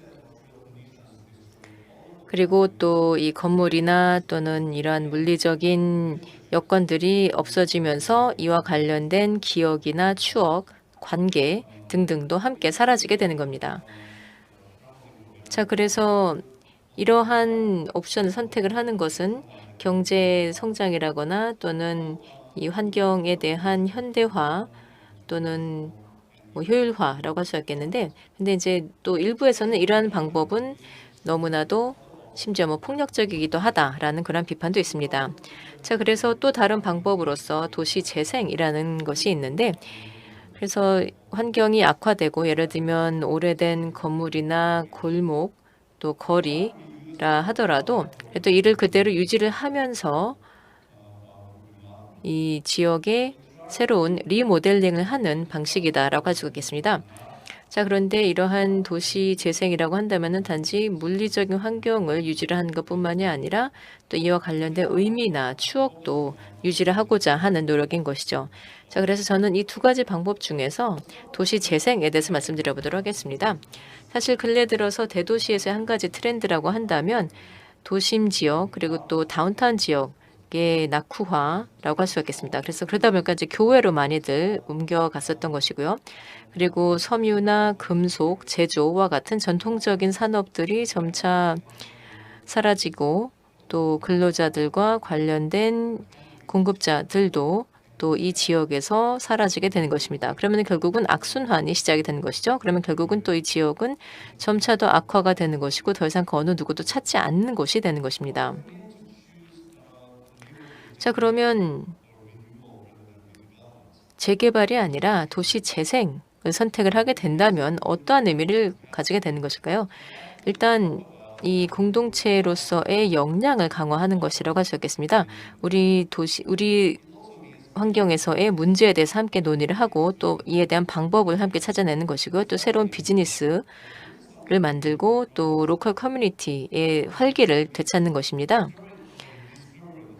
그리고 또 이 건물이나 또는 이러한 물리적인 여건들이 없어지면서 이와 관련된 기억이나 추억, 관계 등등도 함께 사라지게 되는 겁니다. 자, 그래서 이러한 옵션을 선택을 하는 것은 경제 성장이라거나 또는 이 환경에 대한 현대화 또는 뭐 효율화라고 할 수 있겠는데, 근데 이제 또 일부에서는 이러한 방법은 너무나도 심지어 뭐 폭력적이기도 하다라는 그런 비판도 있습니다. 자, 그래서 또 다른 방법으로서 도시 재생이라는 것이 있는데, 그래서 환경이 악화되고 예를 들면 오래된 건물이나 골목 또 거리라 하더라도 그래도 이를 그대로 유지를 하면서 이 지역의 새로운 리모델링을 하는 방식이다라고 할 수 있겠습니다. 자, 그런데 이러한 도시 재생이라고 한다면은 단지 물리적인 환경을 유지를 하는 것뿐만이 아니라 또 이와 관련된 의미나 추억도 유지를 하고자 하는 노력인 것이죠. 자, 그래서 저는 이 두 가지 방법 중에서 도시 재생에 대해서 말씀드려 보도록 하겠습니다. 사실 근래 들어서 대도시에서의 한 가지 트렌드라고 한다면 도심 지역 그리고 또 다운타운 지역의 낙후화라고 할 수 있겠습니다. 그래서 그러다 보니까 이제 교외로 많이들 옮겨갔었던 것이고요. 그리고 섬유나 금속, 제조와 같은 전통적인 산업들이 점차 사라지고 또 근로자들과 관련된 공급자들도 또 이 지역에서 사라지게 되는 것입니다. 그러면 결국은 악순환이 시작이 되는 것이죠. 그러면 결국은 또 이 지역은 점차 더 악화가 되는 것이고 더 이상 그 어느 누구도 찾지 않는 곳이 되는 것입니다. 자, 그러면 재개발이 아니라 도시 재생을 선택을 하게 된다면 어떠한 의미를 가지게 되는 것일까요? 일단 이 공동체로서의 역량을 강화하는 것이라고 할 수 있겠습니다. 우리 환경에서의 문제에 대해서 함께 논의를 하고 또 이에 대한 방법을 함께 찾아내는 것이고요. 또 새로운 비즈니스를 만들고 또 로컬 커뮤니티의 활기를 되찾는 것입니다.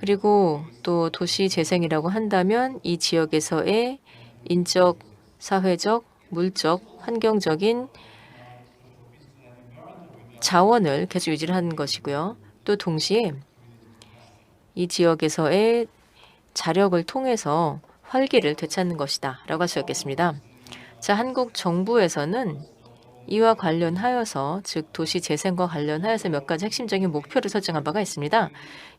그리고 또 도시 재생이라고 한다면 이 지역에서의 인적, 사회적, 물적, 환경적인 자원을 계속 유지를 하는 것이고요. 또 동시에 이 지역에서의 자력을 통해서 활기를 되찾는 것이다 라고 할 수 있겠습니다. 자, 한국 정부에서는 이와 관련하여서 즉 도시 재생과 관련하여서 몇 가지 핵심적인 목표를 설정한 바가 있습니다.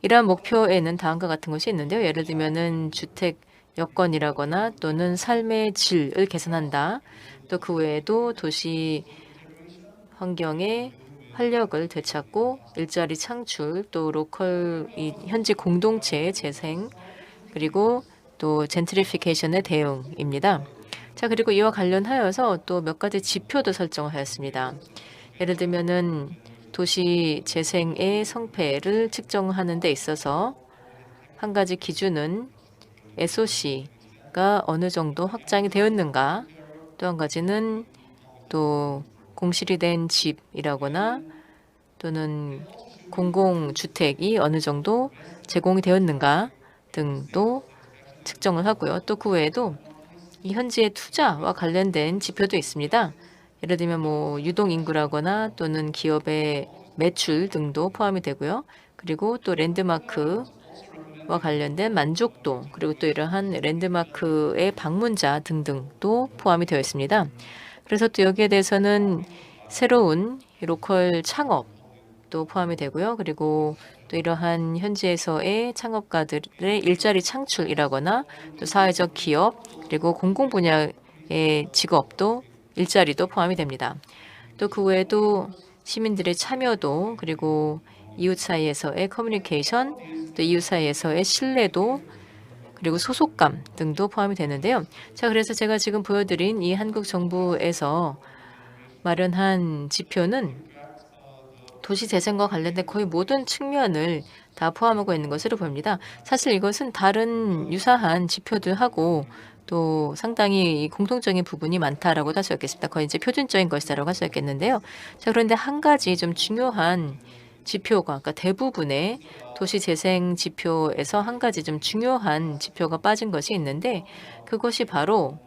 이러한 목표에는 다음과 같은 것이 있는데요. 예를 들면은 주택 여건이라거나 또는 삶의 질을 개선한다. 또 그 외에도 도시 환경의 활력을 되찾고 일자리 창출, 또 로컬 현지 공동체의 재생, 그리고 또 젠트리피케이션의 대응입니다. 자, 그리고 이와 관련하여서 또 몇 가지 지표도 설정하였습니다. 예를 들면은 도시 재생의 성패를 측정하는 데 있어서 한 가지 기준은 SOC가 어느 정도 확장이 되었는가, 또 한 가지는 또 공실이 된 집이라거나 또는 공공주택이 어느 정도 제공이 되었는가 등도 측정을 하고요. 또 그 외에도 이 현지의 투자와 관련된 지표도 있습니다. 예를 들면 뭐 유동 인구라거나 또는 기업의 매출 등도 포함이 되고요. 그리고 또 랜드마크와 관련된 만족도, 그리고 또 이러한 랜드마크의 방문자 등등도 포함이 되어 있습니다. 그래서 또 여기에 대해서는 새로운 로컬 창업도 포함이 되고요. 그리고 또 이러한 현지에서의 창업가들의 일자리 창출이라거나 또 사회적 기업, 그리고 공공 분야의 직업도, 일자리도 포함이 됩니다. 또 그 외에도 시민들의 참여도, 그리고 이웃 사이에서의 커뮤니케이션, 또 이웃 사이에서의 신뢰도, 그리고 소속감 등도 포함이 되는데요. 자, 그래서 제가 지금 보여드린 이 한국 정부에서 마련한 지표는 도시 재생과 관련된 거의 모든 측면을 다 포함하고 있는 것으로 보입니다. 사실 이것은 다른 유사한 지표들하고 또 상당히 공통적인 부분이 많다라고 할 수 있겠습니다. 거의 이제 표준적인 것이다라고 할 수 있겠는데요. 자, 그런데 한 가지 좀 중요한 지표가, 그러니까 대부분의 도시 재생 지표에서 한 가지 좀 중요한 지표가 빠진 것이 있는데, 그것이 바로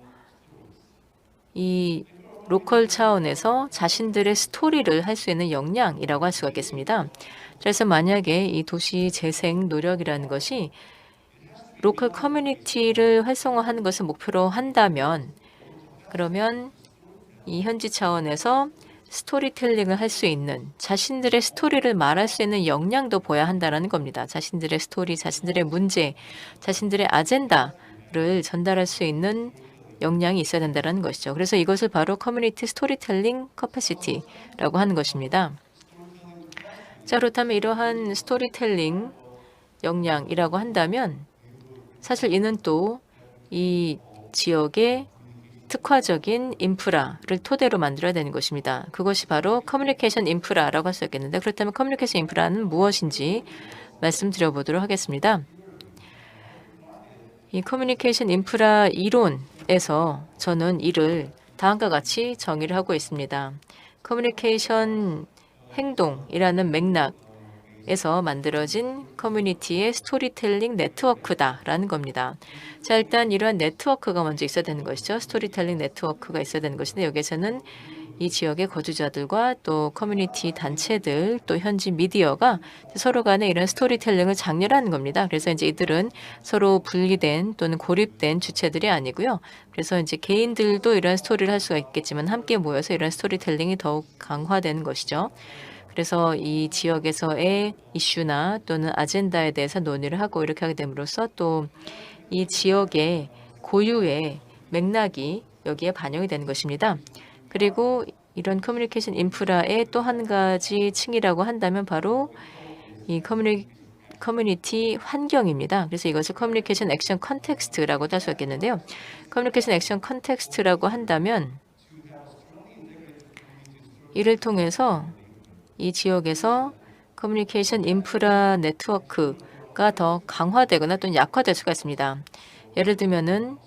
이 로컬 차원에서 자신들의 스토리를 할 수 있는 역량이라고 할 수가 있겠습니다. 그래서 만약에 이 도시 재생 노력이라는 것이 로컬 커뮤니티를 활성화하는 것을 목표로 한다면, 그러면 이 현지 차원에서 스토리텔링을 할 수 있는, 자신들의 스토리를 말할 수 있는 역량도 보여야 한다는 겁니다. 자신들의 스토리, 자신들의 문제, 자신들의 아젠다를 전달할 수 있는 역량이 있어야 된다는 것이죠. 그래서 이것을 바로 커뮤니티 스토리텔링 커패시티라고 하는 것입니다. 자, 그렇다면 이러한 스토리텔링 역량이라고 한다면 사실 이는 또 이 지역의 특화적인 인프라를 토대로 만들어야 되는 것입니다. 그것이 바로 커뮤니케이션 인프라라고 할 수 있겠는데, 그렇다면 커뮤니케이션 인프라는 무엇인지 말씀드려보도록 하겠습니다. 이 커뮤니케이션 인프라 이론에서 저는 이를 다음과 같이 정의를 하고 있습니다. 커뮤니케이션 행동이라는 맥락에서 만들어진 커뮤니티의 스토리텔링 네트워크다라는 겁니다. 자, 일단 이러한 네트워크가 먼저 있어야 되는 것이죠. 스토리텔링 네트워크가 있어야 되는 것인데, 여기에서는 이 지역의 거주자들과 또 커뮤니티 단체들, 또 현지 미디어가 서로 간에 이런 스토리텔링을 장려하는 겁니다. 그래서 이제 이들은 서로 분리된 또는 고립된 주체들이 아니고요. 그래서 이제 개인들도 이런 스토리를 할 수가 있겠지만 함께 모여서 이런 스토리텔링이 더욱 강화되는 것이죠. 그래서 이 지역에서의 이슈나 또는 아젠다에 대해서 논의를 하고 이렇게 하게 됨으로써 또 이 지역의 고유의 맥락이 여기에 반영이 되는 것입니다. 그리고 이런 커뮤니케이션 인프라의 또 한 가지 층이라고 한다면 바로 이 커뮤니티 환경입니다. 그래서 이것을 커뮤니케이션 액션 컨텍스트라고 할 수 있겠는데요. 커뮤니케이션 액션 컨텍스트라고 한다면 이를 통해서 이 지역에서 커뮤니케이션 인프라 네트워크가 더 강화되거나 또는 약화될 수가 있습니다. 예를 들면은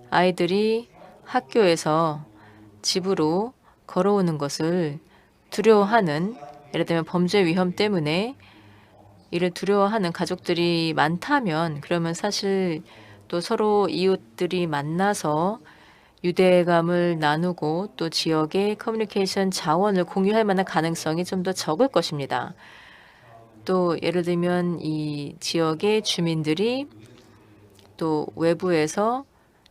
아이들이 학교에서 집으로 걸어오는 것을 두려워하는, 예를 들면 범죄 위험 때문에 이를 두려워하는 가족들이 많다면, 그러면 사실 또 서로 이웃들이 만나서 유대감을 나누고 또 지역의 커뮤니케이션 자원을 공유할 만한 가능성이 좀 더 적을 것입니다. 또 예를 들면 이 지역의 주민들이 또 외부에서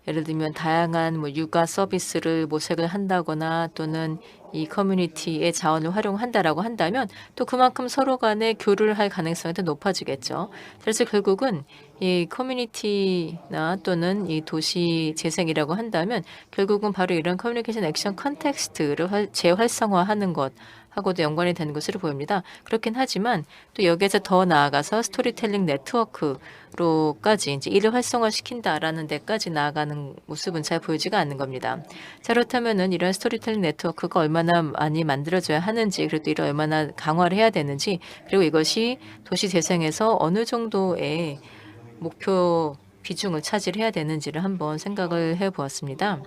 예를 들면 다양한 뭐 육아 서비스를 모색을 한다거나 또는 이 커뮤니티의 자원을 활용한다라고 한다면 또 그만큼 서로 간에 교류를 할 가능성이 더 높아지겠죠. 그래서 결국은 이 커뮤니티나 또는 이 도시 재생이라고 한다면 결국은 바로 이런 커뮤니케이션 액션 컨텍스트를 재활성화하는 것 하고도 연관이 되는 것으로 보입니다. 그렇긴 하지만 또 여기에서 더 나아가서 스토리텔링 네트워크로까지 이제 이를 활성화시킨다라는 데까지 나아가는 모습은 잘 보이지가 않는 겁니다. 자, 그렇다면은 이런 스토리텔링 네트워크가 얼마나 많이 만들어져야 하는지, 그리고 이를 얼마나 강화를 해야 되는지, 그리고 이것이 도시 재생에서 어느 정도의 목표 비중을 차지해야 되는지를 한번 생각을 해보았습니다.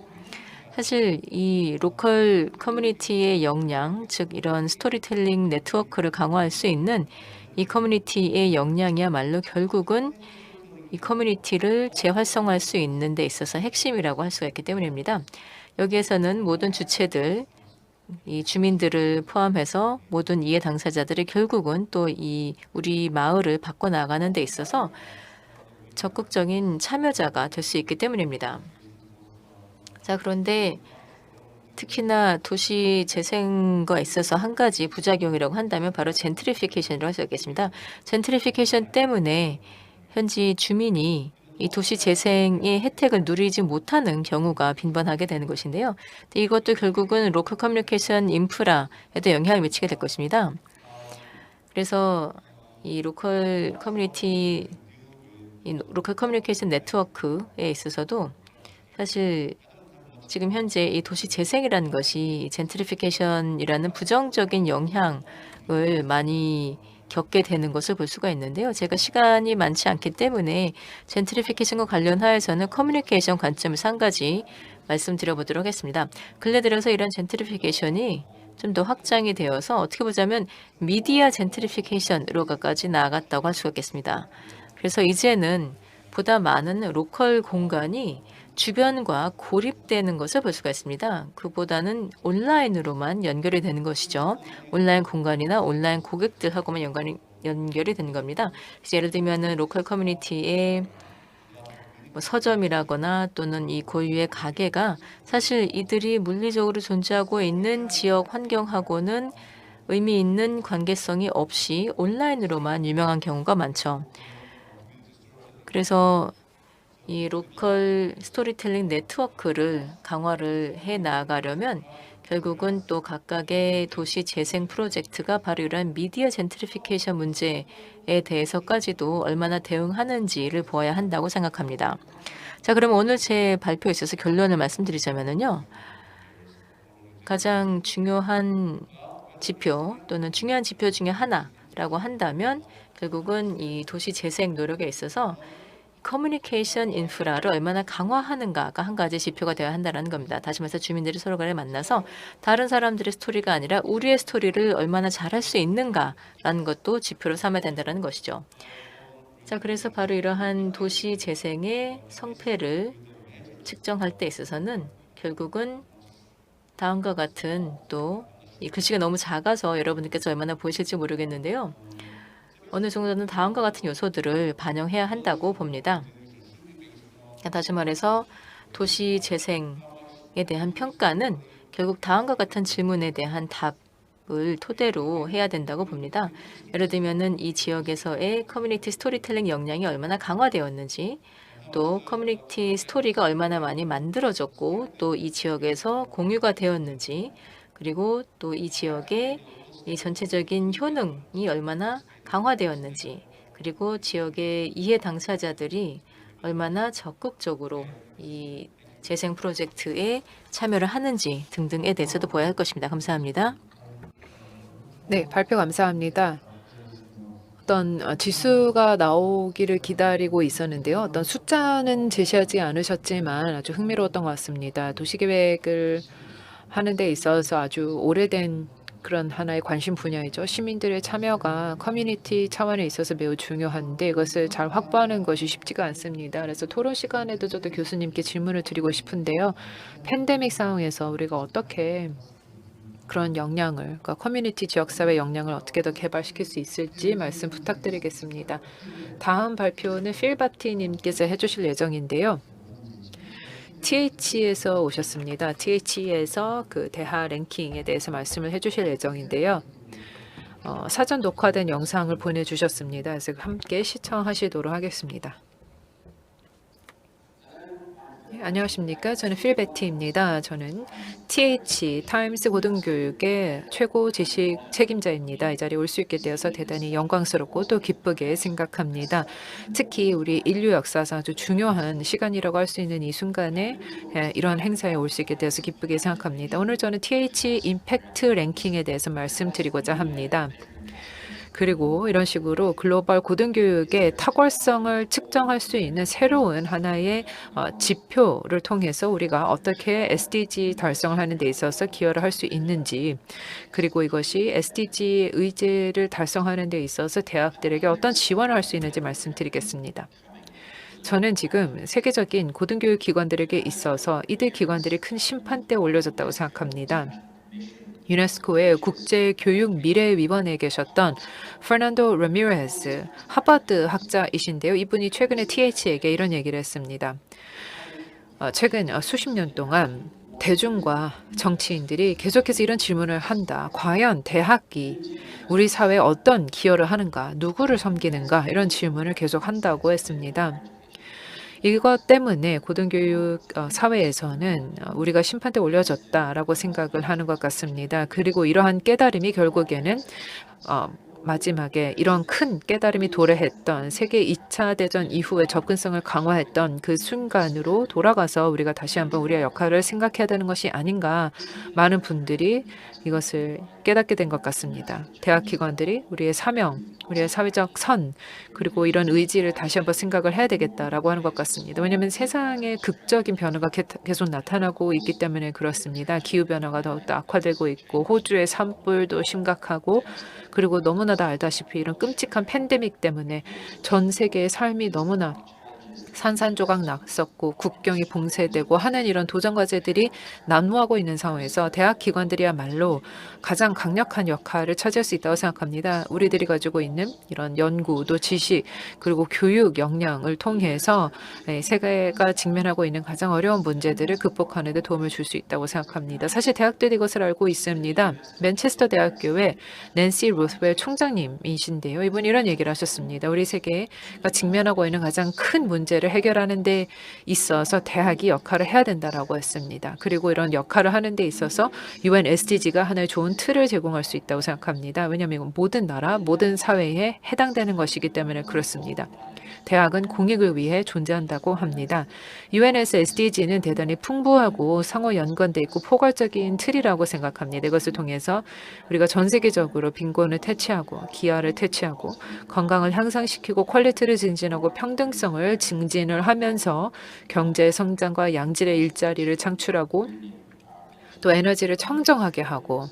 사실 이 로컬 커뮤니티의 역량, 즉 이런 스토리텔링 네트워크를 강화할 수 있는 이 커뮤니티의 역량이야말로 결국은 이 커뮤니티를 재활성화할 수 있는 데 있어서 핵심이라고 할 수가 있기 때문입니다. 여기에서는 모든 주체들, 이 주민들을 포함해서 모든 이해 당사자들이 결국은 또 이 우리 마을을 바꿔나가는 데 있어서 적극적인 참여자가 될 수 있기 때문입니다. 자, 그런데 특히나 도시 재생과 있어서 한 가지 부작용이라고 한다면 바로 젠트리피케이션이라고 할 수 있겠습니다. 젠트리피케이션 때문에 현지 주민이 이 도시 재생의 혜택을 누리지 못하는 경우가 빈번하게 되는 것인데요. 이것도 결국은 로컬 커뮤니케이션 인프라에도 영향을 미치게 될 것입니다. 그래서 이 로컬 커뮤니케이션 네트워크에 있어서도 사실 지금 현재 이 도시 재생이라는 것이 젠트리피케이션이라는 부정적인 영향을 많이 겪게 되는 것을 볼 수가 있는데요. 제가 시간이 많지 않기 때문에 젠트리피케이션과 관련하여서는 커뮤니케이션 관점에서 한 가지 말씀드려보도록 하겠습니다. 근래 들어서 이런 젠트리피케이션이 좀 더 확장이 되어서 어떻게 보자면 미디어 젠트리피케이션으로까지 나아갔다고 할 수가 있겠습니다. 그래서 이제는 보다 많은 로컬 공간이 주변과 고립되는 것을 볼 수가 있습니다. 그보다는 온라인으로만 연결이 되는 것이죠. 온라인 공간이나 온라인 고객들하고만 연결이 되는 겁니다. 예를 들면 로컬 커뮤니티의 서점이라거나 또는 이 고유의 가게가 사실 이들이 물리적으로 존재하고 있는 지역 환경하고는 의미 있는 관계성이 없이 온라인으로만 유명한 경우가 많죠. 그래서 이 로컬 스토리텔링 네트워크를 강화를 해 나가려면 결국은 또 각각의 도시 재생 프로젝트가 바로 이러한 미디어 젠트리피케이션 문제에 대해서까지도 얼마나 대응하는지를 보아야 한다고 생각합니다. 자, 그럼 오늘 제 발표에 있어서 결론을 말씀드리자면요. 가장 중요한 지표 또는 중요한 지표 중에 하나라고 한다면 결국은 이 도시 재생 노력에 있어서 커뮤니케이션 인프라를 얼마나 강화하는가가 한 가지 지표가 되어야 한다는 겁니다. 다시 말해서 주민들이 서로 간에 만나서 다른 사람들의 스토리가 아니라 우리의 스토리를 얼마나 잘할 수 있는가라는 것도 지표로 삼아야 된다는 것이죠. 자, 그래서 바로 이러한 도시 재생의 성패를 측정할 때 있어서는 결국은 다음과 같은 또 이 글씨가 너무 작아서 여러분들께서 얼마나 보이실지 모르겠는데요. 어느 정도는 다음과 같은 요소들을 반영해야 한다고 봅니다. 다시 말해서 도시 재생에 대한 평가는 결국 다음과 같은 질문에 대한 답을 토대로 해야 된다고 봅니다. 예를 들면은 이 지역에서의 커뮤니티 스토리텔링 역량이 얼마나 강화되었는지, 또 커뮤니티 스토리가 얼마나 많이 만들어졌고 또 이 지역에서 공유가 되었는지, 그리고 또 이 지역의 이 전체적인 효능이 얼마나 강화되었는지, 그리고 지역의 이해 당사자들이 얼마나 적극적으로 이 재생 프로젝트에 참여를 하는지 등등에 대해서도 보아야 할 것입니다. 감사합니다. 네, 발표 감사합니다. 어떤 지수가 나오기를 기다리고 있었는데요. 어떤 숫자는 제시하지 않으셨지만 아주 흥미로웠던 것 같습니다. 도시계획을 하는 데 있어서 아주 오래된 그런 하나의 관심 분야이죠. 시민들의 참여가 커뮤니티 차원에 있어서 매우 중요한데 이것을 잘 확보하는 것이 쉽지가 않습니다. 그래서 토론 시간에도 저도 교수님께 질문을 드리고 싶은데요. 팬데믹 상황에서 우리가 어떻게 그런 역량을, 그러니까 커뮤니티 지역사회 역량을 어떻게 더 개발시킬 수 있을지 말씀 부탁드리겠습니다. 다음 발표는 필바티님께서 해주실 예정인데요. TH에서 오셨습니다. TH에서 그 대하 랭킹에 대해서 말씀을 해주실 예정인데요. 사전 녹화된 영상을 보내주셨습니다. 그래서 함께 시청하시도록 하겠습니다. 네, 안녕하십니까. 저는 필베티입니다. 저는 TH 타임스 고등교육의 최고 지식 책임자입니다. 이 자리에 올 수 있게 되어서 대단히 영광스럽고 또 기쁘게 생각합니다. 특히 우리 인류 역사상 아주 중요한 시간이라고 할 수 있는 이 순간에 이런 행사에 올 수 있게 되어서 기쁘게 생각합니다. 오늘 저는 TH 임팩트 랭킹에 대해서 말씀드리고자 합니다. 그리고 이런 식으로 글로벌 고등교육의 탁월성을 측정할 수 있는 새로운 하나의 지표를 통해서 우리가 어떻게 SDG 달성을 하는 데 있어서 기여를 할 수 있는지, 그리고 이것이 SDG 의제를 달성하는 데 있어서 대학들에게 어떤 지원을 할 수 있는지 말씀드리겠습니다. 저는 지금 세계적인 고등교육 기관들에게 있어서 이들 기관들이 큰 심판대에 올려졌다고 생각합니다. 유네스코의 국제교육미래위원회에 계셨던 페르난도 라미레스 하버드 학자이신데요. 이분이 최근에 TH에게 이런 얘기를 했습니다. 최근 수십 년 동안 대중과 정치인들이 계속해서 이런 질문을 한다. 과연 대학이 우리 사회에 어떤 기여를 하는가, 누구를 섬기는가, 이런 질문을 계속 한다고 했습니다. 이것 때문에 고등교육 사회에서는 우리가 심판대에 올려졌다라고 생각을 하는 것 같습니다. 그리고 이러한 깨달음이 결국에는 마지막에 이런 큰 깨달음이 도래했던 세계 2차 대전 이후에 접근성을 강화했던 그 순간으로 돌아가서 우리가 다시 한번 우리의 역할을 생각해야 되는 것이 아닌가, 많은 분들이 이것을 깨닫게 된 것 같습니다. 대학 기관들이 우리의 사명, 우리의 사회적 선, 그리고 이런 의지를 다시 한번 생각을 해야 되겠다라고 하는 것 같습니다. 왜냐하면 세상에 극적인 변화가 계속 나타나고 있기 때문에 그렇습니다. 기후변화가 더욱더 악화되고 있고 호주의 산불도 심각하고, 그리고 너무나도 알다시피 이런 끔찍한 팬데믹 때문에 전 세계의 삶이 너무나 산산조각 났었고 국경이 봉쇄되고 하는 이런 도전 과제들이 난무하고 있는 상황에서 대학 기관들이야말로 가장 강력한 역할을 차지할 수 있다고 생각합니다. 우리들이 가지고 있는 이런 연구, 또 지식, 그리고 교육 역량을 통해서 세계가 직면하고 있는 가장 어려운 문제들을 극복하는 데 도움을 줄 수 있다고 생각합니다. 사실 대학들이 이것을 알고 있습니다. 맨체스터 대학교의 낸시 루스웰 총장님이신데요. 이분이 이런 얘기를 하셨습니다. 우리 세계가 직면하고 있는 가장 큰 문제를 해결하는 데 있어서 대학이 역할을 해야 된다라고 했습니다. 그리고 이런 역할을 하는 데 있어서 UN SDG가 하나의 좋은 틀을 제공할 수 있다고 생각합니다. 왜냐하면 모든 나라, 모든 사회에 해당되는 것이기 때문에 그렇습니다. 대학은 공익을 위해 존재한다고 합니다. UN에서 SDG는 대단히 풍부하고 상호 연관돼 있고 포괄적인 틀이라고 생각합니다. 이것을 통해서 우리가 전 세계적으로 빈곤을 퇴치하고 기아를 퇴치하고 건강을 향상시키고 퀄리티를 증진하고 평등성을 증진을 하면서 경제 성장과 양질의 일자리를 창출하고 또 에너지를 청정하게 하고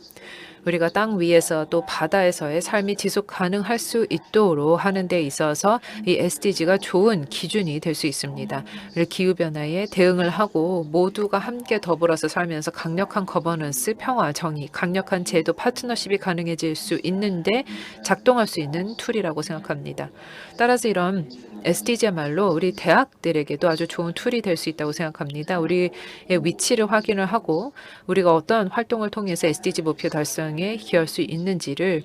우리가 땅 위에서 또 바다에서의 삶이 지속 가능할 수 있도록 하는 데 있어서 이 SDG가 좋은 기준이 될 수 있습니다. 기후변화에 대응을 하고 모두가 함께 더불어서 살면서 강력한 거버넌스, 평화, 정의, 강력한 제도, 파트너십이 가능해질 수 있는데 작동할 수 있는 툴이라고 생각합니다. 따라서 이런 SDG야말로 우리 대학들에게도 아주 좋은 툴이 될 수 있다고 생각합니다. 우리의 위치를 확인을 하고 우리가 어떤 활동을 통해서 SDG 목표 달성에 기여할 수 있는지를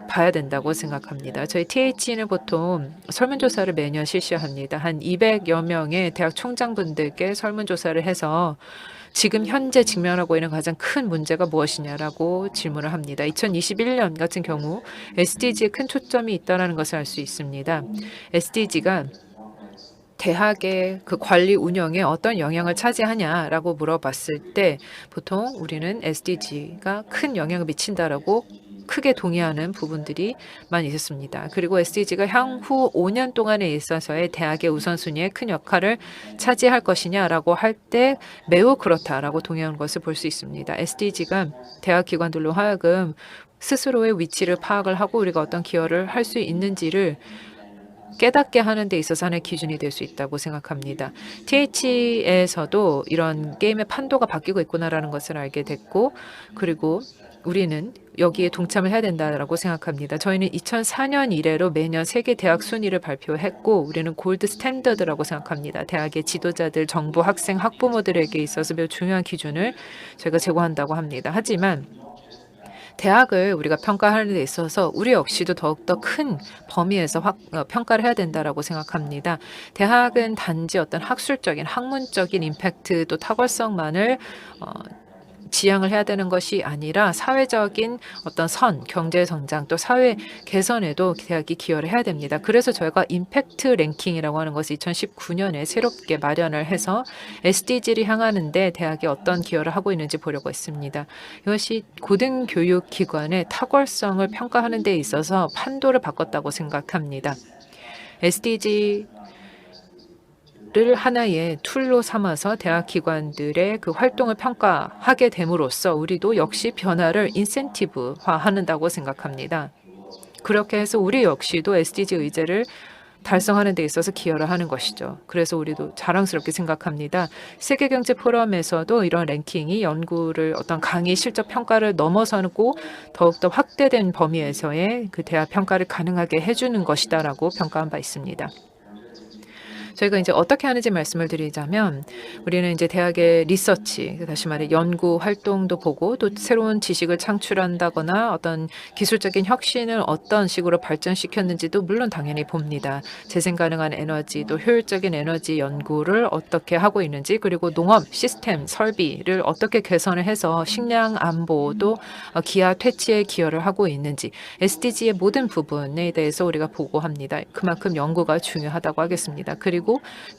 봐야 된다고 생각합니다. 저희 TH는 보통 설문조사를 매년 실시합니다. 한 200여 명의 대학 총장분들께 설문조사를 해서 지금 현재 직면하고 있는 가장 큰 문제가 무엇이냐라고 질문을 합니다. 2021년 같은 경우 SDG에 큰 초점이 있다는 것을 알 수 있습니다. SDG가 대학의 그 관리 운영에 어떤 영향을 차지하냐라고 물어봤을 때 보통 우리는 SDG가 큰 영향을 미친다라고 크게 동의하는 부분들이 많이 있었습니다. 그리고 SDG가 향후 5년 동안에 있어서의 대학의 우선순위에 큰 역할을 차지할 것이냐라고 할 때 매우 그렇다라고 동의하는 것을 볼 수 있습니다. SDG가 대학 기관들로 하여금 스스로의 위치를 파악을 하고 우리가 어떤 기여를 할 수 있는지를 깨닫게 하는 데 있어서 하나의 기준이 될 수 있다고 생각합니다. TH에서도 이런 게임의 판도가 바뀌고 있구나라는 것을 알게 됐고 그리고 우리는 여기에 동참을 해야 된다고 생각합니다. 저희는 2004년 이래로 매년 세계 대학 순위를 발표했고 우리는 골드 스탠더드라고 생각합니다. 대학의 지도자들, 정부, 학생, 학부모들에게 있어서 매우 중요한 기준을 저희가 제공한다고 합니다. 하지만 대학을 우리가 평가하는 데 있어서 우리 역시도 더욱더 큰 범위에서 평가를 해야 된다라고 생각합니다. 대학은 단지 어떤 학술적인, 학문적인 임팩트 또 탁월성만을 지향을 해야 되는 것이 아니라 사회적인 어떤 경제 성장 또 사회 개선에도 대학이 기여를 해야 됩니다. 그래서 저희가 임팩트 랭킹이라고 하는 것을 2019년에 새롭게 마련을 해서 SDG를 향하는데 대학이 어떤 기여를 하고 있는지 보려고 했습니다. 이것이 고등교육기관의 탁월성을 평가하는 데 있어서 판도를 바꿨다고 생각합니다. SDG 를 하나의 툴로 삼아서 대학 기관들의 그 활동을 평가하게 됨으로써 우리도 역시 변화를 인센티브화한다고 생각합니다. 그렇게 해서 우리 역시도 SDG 의제를 달성하는 데 있어서 기여를 하는 것이죠. 그래서 우리도 자랑스럽게 생각합니다. 세계경제 포럼에서도 이런 랭킹이 연구를 어떤 강의 실적 평가를 넘어서고 더욱더 확대된 범위에서의 그 대학 평가를 가능하게 해주는 것이다라고 평가한 바 있습니다. 저희가 이제 어떻게 하는지 말씀을 드리자면 우리는 이제 대학의 리서치, 다시 말해 연구 활동도 보고 또 새로운 지식을 창출한다거나 어떤 기술적인 혁신을 어떤 식으로 발전시켰는지도 물론 당연히 봅니다. 재생 가능한 에너지 또 효율적인 에너지 연구를 어떻게 하고 있는지 그리고 농업 시스템 설비를 어떻게 개선을 해서 식량 안보도 기아 퇴치에 기여를 하고 있는지 SDG의 모든 부분에 대해서 우리가 보고합니다. 그만큼 연구가 중요하다고 하겠습니다. 그리고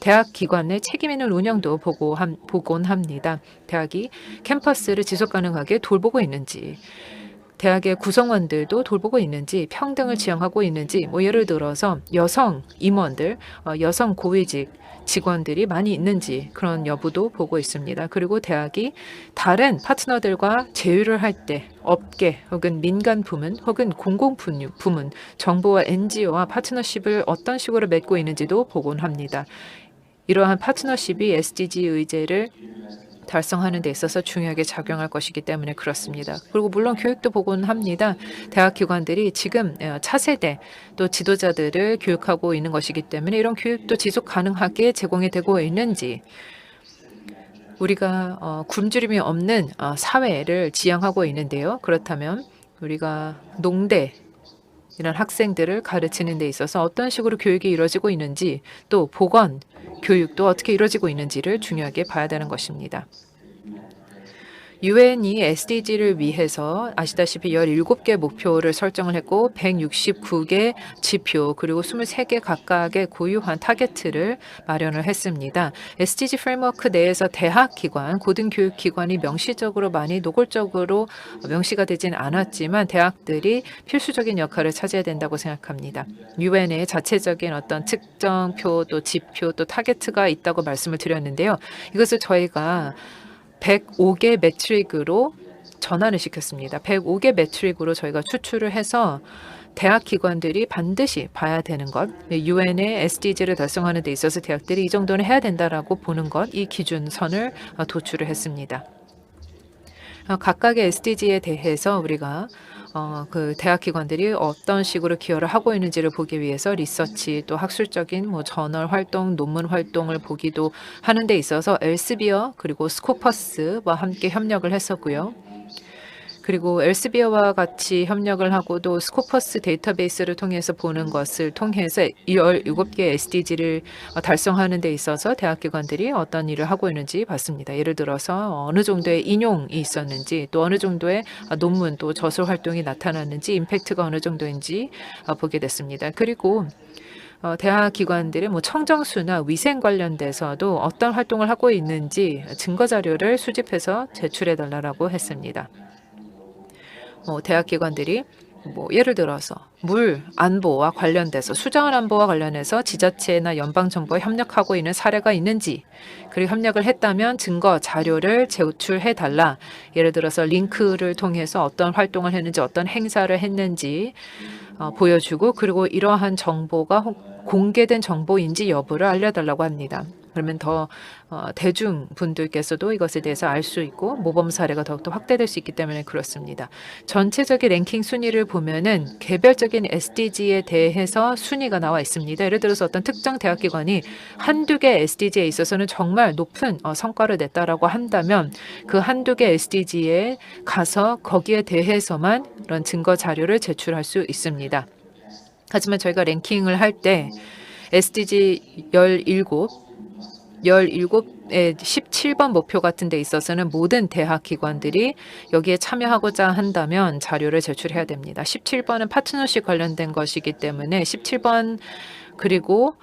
대학 기관의 책임 있는 운영도 보곤 합니다. 대학이 캠퍼스를 지속 가능하게 돌보고 있는지 대학의 구성원들도 돌보고 있는지 평등을 지향하고 있는지 예를 들어서 여성 임원들, 여성 고위직 직원들이 많이 있는지 그런 여부도 보고 있습니다. 그리고 대학이 다른 파트너들과 제휴를 할 때 업계 혹은 민간 부문 혹은 공공 부문 정부와 NGO와 파트너십을 어떤 식으로 맺고 있는지도 보곤 합니다. 이러한 파트너십이 SDG 의제를 달성하는 데 있어서 중요하게 작용할 것이기 때문에 그렇습니다. 그리고 물론 교육도 보곤 합니다. 대학 기관들이 지금 차세대 또 지도자들을 교육하고 있는 것이기 때문에 이런 교육도 지속 가능하게 제공이 되고 있는지 우리가 굶주림이 없는 사회를 지향하고 있는데요. 그렇다면 우리가 농대 이런 학생들을 가르치는 데 있어서 어떤 식으로 교육이 이루어지고 있는지 또 보건 교육도 어떻게 이루어지고 있는지를 중요하게 봐야 되는 것입니다. 유엔이 SDG를 위해서 아시다시피 17개 목표를 설정을 했고 169개 지표 그리고 23개 각각의 고유한 타겟을 마련을 했습니다. SDG 프레임워크 내에서 대학 기관, 고등교육 기관이 명시적으로 많이 노골적으로 명시가 되진 않았지만 대학들이 필수적인 역할을 차지해야 된다고 생각합니다. 유엔의 자체적인 어떤 측정표 또 지표 또 타겟가 있다고 말씀을 드렸는데요. 이것을 저희가 105개 매트릭으로 전환을 시켰습니다. 105개 매트릭으로 저희가 추출을 해서 대학 기관들이 반드시 봐야 되는 것, 유엔의 SDG를 달성하는 데 있어서 대학들이 이 정도는 해야 된다라고 보는 것, 이 기준선을 도출을 했습니다. 각각의 SDG에 대해서 우리가 그 대학 기관들이 어떤 식으로 기여를 하고 있는지를 보기 위해서 리서치 또 학술적인 저널 활동, 논문 활동을 보기도 하는 데 있어서 엘스비어 그리고 스코퍼스와 함께 협력을 했었고요. 그리고 엘스비어와 같이 협력을 하고도 스코퍼스 데이터베이스를 통해서 보는 것을 통해서 17개 SDG를 달성하는 데 있어서 대학기관들이 어떤 일을 하고 있는지 봤습니다. 예를 들어서 어느 정도의 인용이 있었는지 또 어느 정도의 논문 또 저술 활동이 나타났는지 임팩트가 어느 정도인지 보게 됐습니다. 그리고 대학 기관들의 청정수나 위생 관련돼서도 어떤 활동을 하고 있는지 증거 자료를 수집해서 제출해 달라고 했습니다. 대학 기관들이 예를 들어서 물 안보와 관련돼서 수자원 안보와 관련해서 지자체나 연방 정부와 협력하고 있는 사례가 있는지 그리고 협력을 했다면 증거 자료를 제출해 달라. 예를 들어서 링크를 통해서 어떤 활동을 했는지 어떤 행사를 했는지 보여주고 그리고 이러한 정보가 공개된 정보인지 여부를 알려달라고 합니다. 그러면 더 대중분들께서도 이것에 대해서 알 수 있고 모범 사례가 더욱더 확대될 수 있기 때문에 그렇습니다. 전체적인 랭킹 순위를 보면은 개별적인 SDG에 대해서 순위가 나와 있습니다. 예를 들어서 어떤 특정 대학기관이 한두 개 SDG에 있어서는 정말 높은 성과를 냈다라고 한다면 그 한두 개 SDG에 가서 거기에 대해서만 이런 증거 자료를 제출할 수 있습니다. 하지만 저희가 랭킹을 할 때 SDG 17 17에 17번 목표 같은 데 있어서는 모든 대학 기관들이 여기에 참여하고자 한다면 자료를 제출해야 됩니다. 17번은 파트너십 관련된 것이기 때문에 17번 그리고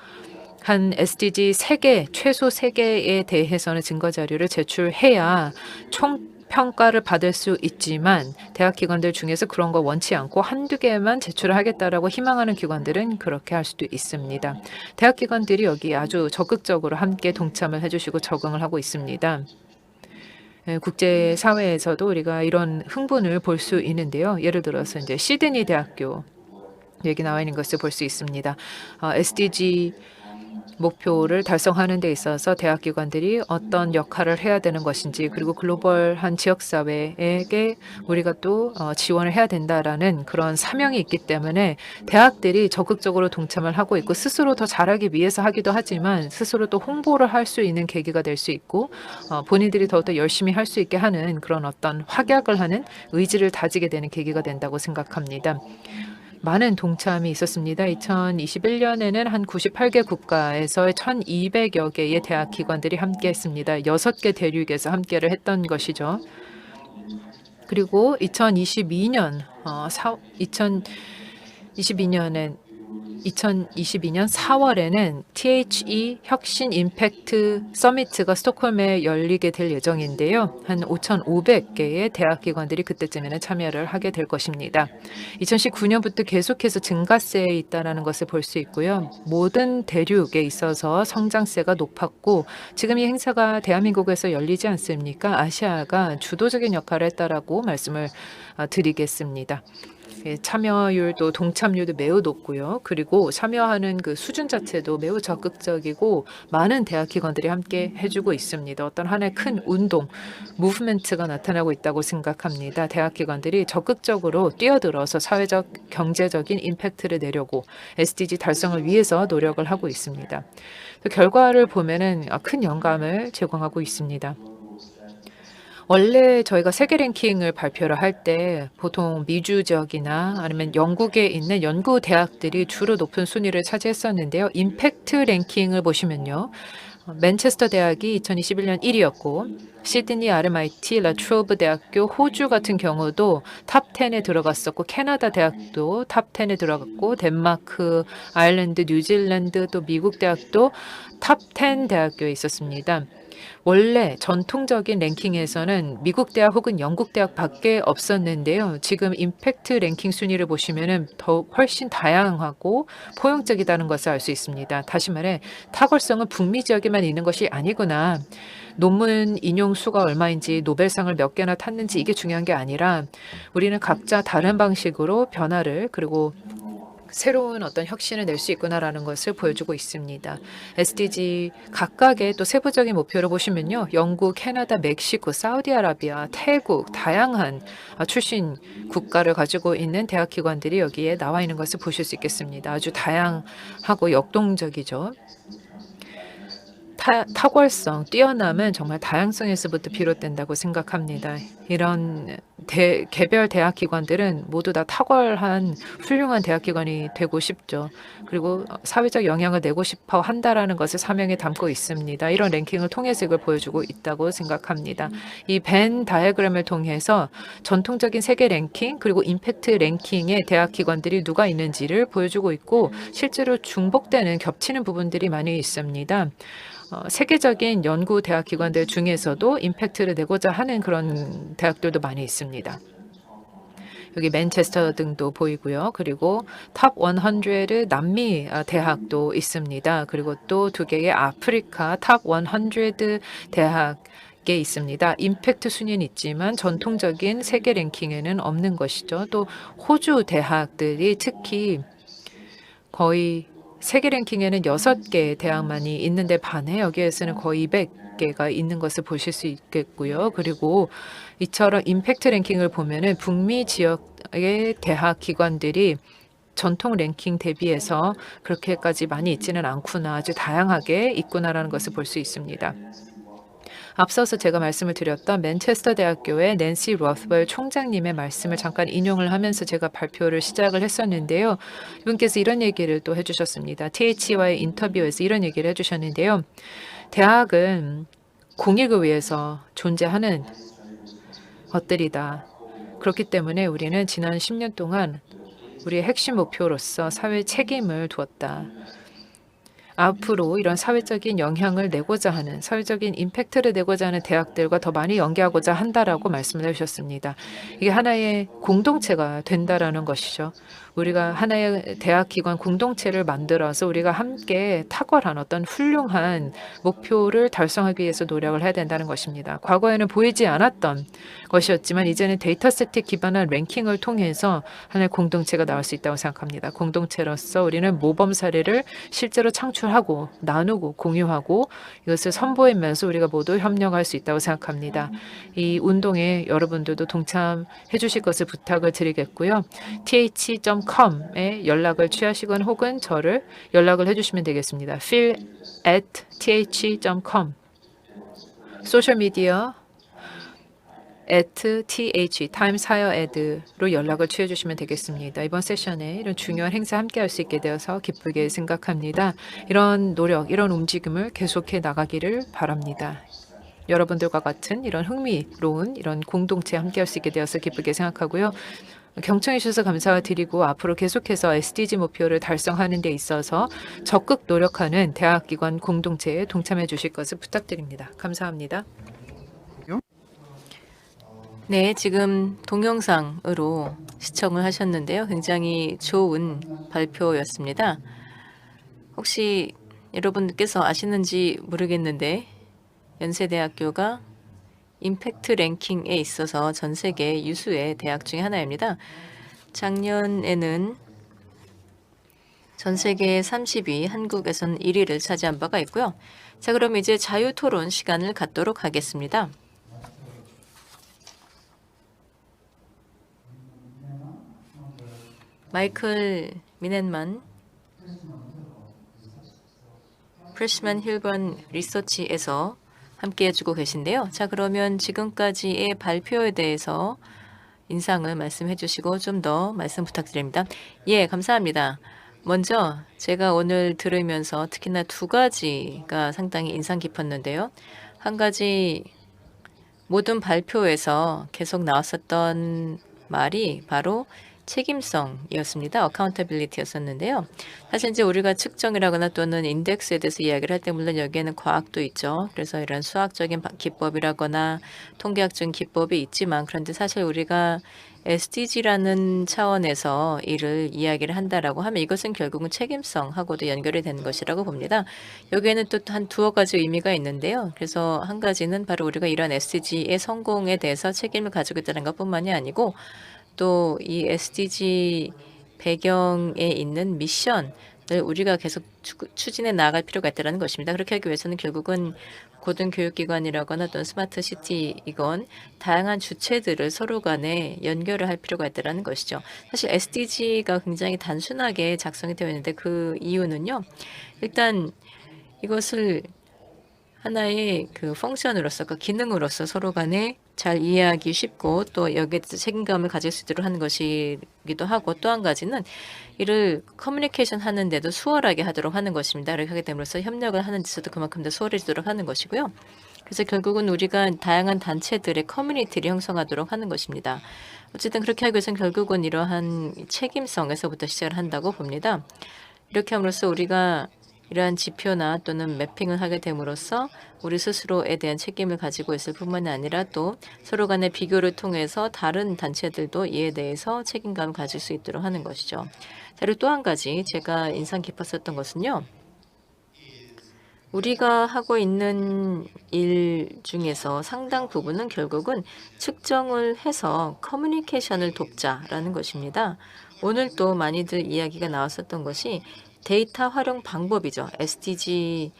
한 SDG 3개, 최소 3개에 대해서는 증거 자료를 제출해야 총 평가를 받을 수 있지만 대학 기관들 중에서 그런 거 원치 않고 한두 개만 제출을 하겠다라고 희망하는 기관들은 그렇게 할 수도 있습니다. 대학 기관들이 여기 아주 적극적으로 함께 동참을 해주시고 적응을 하고 있습니다. 국제 사회에서도 우리가 이런 흥분을 볼 수 있는데요. 예를 들어서 이제 시드니 대학교 여기 나와 있는 것을 볼 수 있습니다. SDG 목표를 달성하는 데 있어서 대학 기관들이 어떤 역할을 해야 되는 것인지 그리고 글로벌한 지역 사회에게 우리가 또 지원을 해야 된다라는 그런 사명이 있기 때문에 대학들이 적극적으로 동참을 하고 있고 스스로 더 잘하기 위해서 하기도 하지만 스스로 또 홍보를 할 수 있는 계기가 될 수 있고 본인들이 더욱더 열심히 할 수 있게 하는 그런 어떤 확약을 하는 의지를 다지게 되는 계기가 된다고 생각합니다. 많은 동참이 있었습니다. 2021년에는 한 98개 국가에서 1,200여 개의 대학 기관들이 함께했습니다. 6개 대륙에서 함께를 했던 것이죠. 그리고 2022년 2022년 4월에는 THE 혁신 임팩트 서미트가 스톡홀m에 열리게 될 예정인데요. 한 5,500개의 대학 기관들이 그때쯤에는 참여를 하게 될 것입니다. 2019년부터 계속해서 증가세에 있다는 것을 볼 수 있고요. 모든 대륙에 있어서 성장세가 높았고 지금 이 행사가 대한민국에서 열리지 않습니까? 아시아가 주도적인 역할을 했다라고 말씀을 드리겠습니다. 참여율도 동참률도 매우 높고요. 그리고 참여하는 그 수준 자체도 매우 적극적이고 많은 대학 기관들이 함께 해주고 있습니다. 어떤 하나의 큰 운동, 무브멘트가 나타나고 있다고 생각합니다. 대학 기관들이 적극적으로 뛰어들어서 사회적, 경제적인 임팩트를 내려고 SDG 달성을 위해서 노력을 하고 있습니다. 결과를 보면은 큰 영감을 제공하고 있습니다. 원래 저희가 세계 랭킹을 발표를 할 때 보통 미주 지역이나 아니면 영국에 있는 연구 대학들이 주로 높은 순위를 차지했었는데요. 임팩트 랭킹을 보시면요. 맨체스터 대학이 2021년 1위였고 시드니 RMIT, 라트로브 대학교, 호주 같은 경우도 탑 10에 들어갔었고 캐나다 대학도 탑 10에 들어갔고 덴마크, 아일랜드, 뉴질랜드 또 미국 대학도 탑 10 대학교에 있었습니다. 원래 전통적인 랭킹에서는 미국 대학 혹은 영국 대학밖에 없었는데요. 지금 임팩트 랭킹 순위를 보시면은 더 훨씬 다양하고 포용적이다는 것을 알 수 있습니다. 다시 말해 탁월성은 북미 지역에만 있는 것이 아니구나. 논문 인용 수가 얼마인지 노벨상을 몇 개나 탔는지 이게 중요한 게 아니라 우리는 각자 다른 방식으로 변화를 그리고 새로운 어떤 혁신을 낼 수 있구나라는 것을 보여주고 있습니다. SDG 각각의 또 세부적인 목표를 보시면요. 영국, 캐나다, 멕시코, 사우디아라비아, 태국 다양한 출신 국가를 가지고 있는 대학 기관들이 여기에 나와 있는 것을 보실 수 있겠습니다. 아주 다양하고 역동적이죠. 탁월성, 뛰어남은 정말 다양성에서부터 비롯된다고 생각합니다. 이런 개별 대학 기관들은 모두 다 탁월한 훌륭한 대학 기관이 되고 싶죠. 그리고 사회적 영향을 내고 싶어 한다라는 것을 사명에 담고 있습니다. 이런 랭킹을 통해서 이걸 보여주고 있다고 생각합니다. 이 벤 다이어그램을 통해서 전통적인 세계 랭킹 그리고 임팩트 랭킹의 대학 기관들이 누가 있는지를 보여주고 있고 실제로 중복되는 겹치는 부분들이 많이 있습니다. 세계적인 연구 대학 기관들 중에서도 임팩트를 내고자 하는 그런 대학들도 많이 있습니다. 여기 맨체스터 등도 보이고요. 그리고 탑 100 남미 대학도 있습니다. 그리고 또 2개의 아프리카 탑 100 대학에 있습니다. 임팩트 순위는 있지만 전통적인 세계 랭킹에는 없는 것이죠. 또 호주 대학들이 특히 거의 세계 랭킹에는 6개 대학만이 있는데 반해 여기에서는 거의 200개가 있는 것을 보실 수 있겠고요. 그리고 이처럼 임팩트 랭킹을 보면은 북미 지역의 대학 기관들이 전통 랭킹 대비해서 그렇게까지 많이 있지는 않구나, 아주 다양하게 있구나라는 것을 볼 수 있습니다. 앞서서 제가 말씀을 드렸던 맨체스터 대학교의 낸시 로스웰 총장님의 말씀을 잠깐 인용을 하면서 제가 발표를 시작을 했었는데요. 이분께서 이런 얘기를 또 해주셨습니다. TH와의 인터뷰에서 이런 얘기를 해주셨는데요. 대학은 공익을 위해서 존재하는 것들이다. 그렇기 때문에 우리는 지난 10년 동안 우리의 핵심 목표로서 사회 책임을 두었다. 앞으로 이런 사회적인 영향을 내고자 하는, 사회적인 임팩트를 내고자 하는 대학들과 더 많이 연계하고자 한다라고 말씀을 해주셨습니다. 이게 하나의 공동체가 된다라는 것이죠. 우리가 하나의 대학 기관 공동체를 만들어서 우리가 함께 탁월한 어떤 훌륭한 목표를 달성하기 위해서 노력을 해야 된다는 것입니다. 과거에는 보이지 않았던 것이었지만 이제는 데이터세트에 기반한 랭킹을 통해서 하나의 공동체가 나올 수 있다고 생각합니다. 공동체로서 우리는 모범 사례를 실제로 창출하고 나누고 공유하고 이것을 선보이면서 우리가 모두 협력할 수 있다고 생각합니다. 이 운동에 여러분들도 동참해 주실 것을 부탁을 드리겠고요. th.com에 연락을 취하시거나 혹은 저를 연락을 해주시면 되겠습니다. phil@th.com 소셜미디어 @th Times Higher Ed로 연락을 취해 주시면 되겠습니다. 이번 세션에 이런 중요한 행사 함께 할 수 있게 되어서 기쁘게 생각합니다. 이런 노력, 이런 움직임을 계속해 나가기를 바랍니다. 여러분들과 같은 이런 흥미로운 이런 공동체 함께 할 수 있게 되어서 기쁘게 생각하고요. 경청해 주셔서 감사드리고 앞으로 계속해서 SDG 목표를 달성하는 데 있어서 적극 노력하는 대학기관 공동체에 동참해 주실 것을 부탁드립니다. 감사합니다. 네, 지금 동영상으로 시청을 하셨는데요. 굉장히 좋은 발표였습니다. 혹시 여러분께서 아시는지 모르겠는데 연세대학교가 임팩트 랭킹에 있어서 전 세계 유수의 대학 중에 하나입니다. 작년에는 전 세계 30위, 한국에서는 1위를 차지한 바가 있고요. 자, 그럼 이제 자유토론 시간을 갖도록 하겠습니다. 마이클 미넨만 프레시먼 힐번 리서치에서 함께 해주고 계신데요. 자, 그러면 지금까지의 발표에 대해서 인상을 말씀해 주시고 좀 더 말씀 부탁드립니다. 예, 감사합니다. 먼저 제가 오늘 들으면서 특히나 두 가지가 상당히 인상 깊었는데요. 한 가지 모든 발표에서 계속 나왔었던 말이 바로 책임성이었습니다. 어카운터빌리티였었는데요. 사실 이제 우리가 측정이라거나 또는 인덱스에 대해서 이야기를 할 때 물론 여기에는 과학도 있죠. 그래서 이런 수학적인 기법이라거나 통계학적인 기법이 있지만 그런데 사실 우리가 SDG라는 차원에서 이를 이야기를 한다라고 하면 이것은 결국은 책임성하고도 연결이 되는 것이라고 봅니다. 여기에는 또 한 두어 가지 의미가 있는데요. 그래서 한 가지는 바로 우리가 이런 SDG의 성공에 대해서 책임을 가지고 있다는 것뿐만이 아니고 또 이 SDG 배경에 있는 미션을 우리가 계속 추진해 나갈 필요가 있다는 것입니다. 그렇게 하기 위해서는 결국은 고등교육기관이라거나 또는 스마트 시티이건 다양한 주체들을 서로 간에 연결을 할 필요가 있다는 것이죠. 사실 SDG가 굉장히 단순하게 작성이 되어 있는데 그 이유는요. 일단 이것을 하나의 그 펑션으로서, 그 기능으로서 서로 간에 잘 이해하기 쉽고 또 여기에 대해서 책임감을 가질 수 있도록 하는 것이기도 하고 또 한 가지는 이를 커뮤니케이션 하는데도 수월하게 하도록 하는 것입니다. 이렇게 하게 됨으로써 협력을 하는 데서도 그만큼 더 수월해지도록 하는 것이고요. 그래서 결국은 우리가 다양한 단체들의 커뮤니티를 형성하도록 하는 것입니다. 어쨌든 그렇게 하기 위해서는 결국은 이러한 책임성에서부터 시작을 한다고 봅니다. 이렇게 함으로써 우리가 이러한 지표나 또는 매핑을 하게 됨으로써 우리 스스로에 대한 책임을 가지고 있을 뿐만 아니라 또 서로 간의 비교를 통해서 다른 단체들도 이에 대해서 책임감을 가질 수 있도록 하는 것이죠. 그리고 또 한 가지 제가 인상 깊었었던 것은요. 우리가 하고 있는 일 중에서 상당 부분은 결국은 측정을 해서 커뮤니케이션을 돕자라는 것입니다. 오늘 또 많이들 이야기가 나왔었던 것이 데이터 활용 방법이죠. SDG와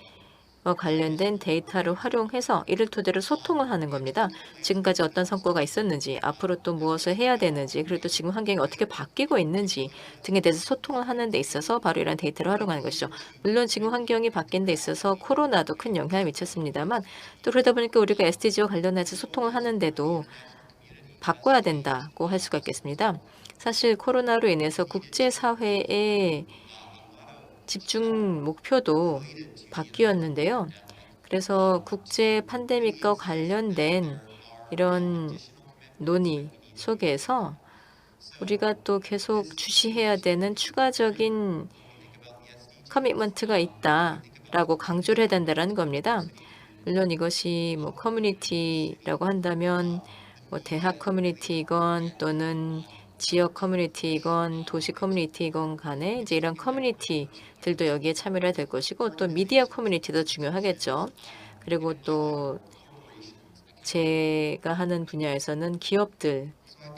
관련된 데이터를 활용해서 이를 토대로 소통을 하는 겁니다. 지금까지 어떤 성과가 있었는지, 앞으로 또 무엇을 해야 되는지, 그리고 또 지금 환경이 어떻게 바뀌고 있는지 등에 대해서 소통을 하는 데 있어서 바로 이런 데이터를 활용하는 것이죠. 물론 지금 환경이 바뀐 데 있어서 코로나도 큰 영향을 미쳤습니다만 또 그러다 보니까 우리가 SDG와 관련해서 소통을 하는데도 바꿔야 된다고 할 수가 있겠습니다. 사실 코로나로 인해서 국제사회의 집중 목표도 바뀌었는데요. 그래서 국제 팬데믹과 관련된 이런 논의 속에서 우리가 또 계속 주시해야 되는 추가적인 커미트먼트가 있다라고 강조를 해야 된다는 겁니다. 물론 이것이 뭐 커뮤니티라고 한다면 뭐 대학 커뮤니티이건 또는 지역 커뮤니티이건 도시 커뮤니티이건 간에 이제 이런 커뮤니티들도 여기에 참여를 해야 될 것이고 또 미디어 커뮤니티도 중요하겠죠. 그리고 또 제가 하는 분야에서는 기업들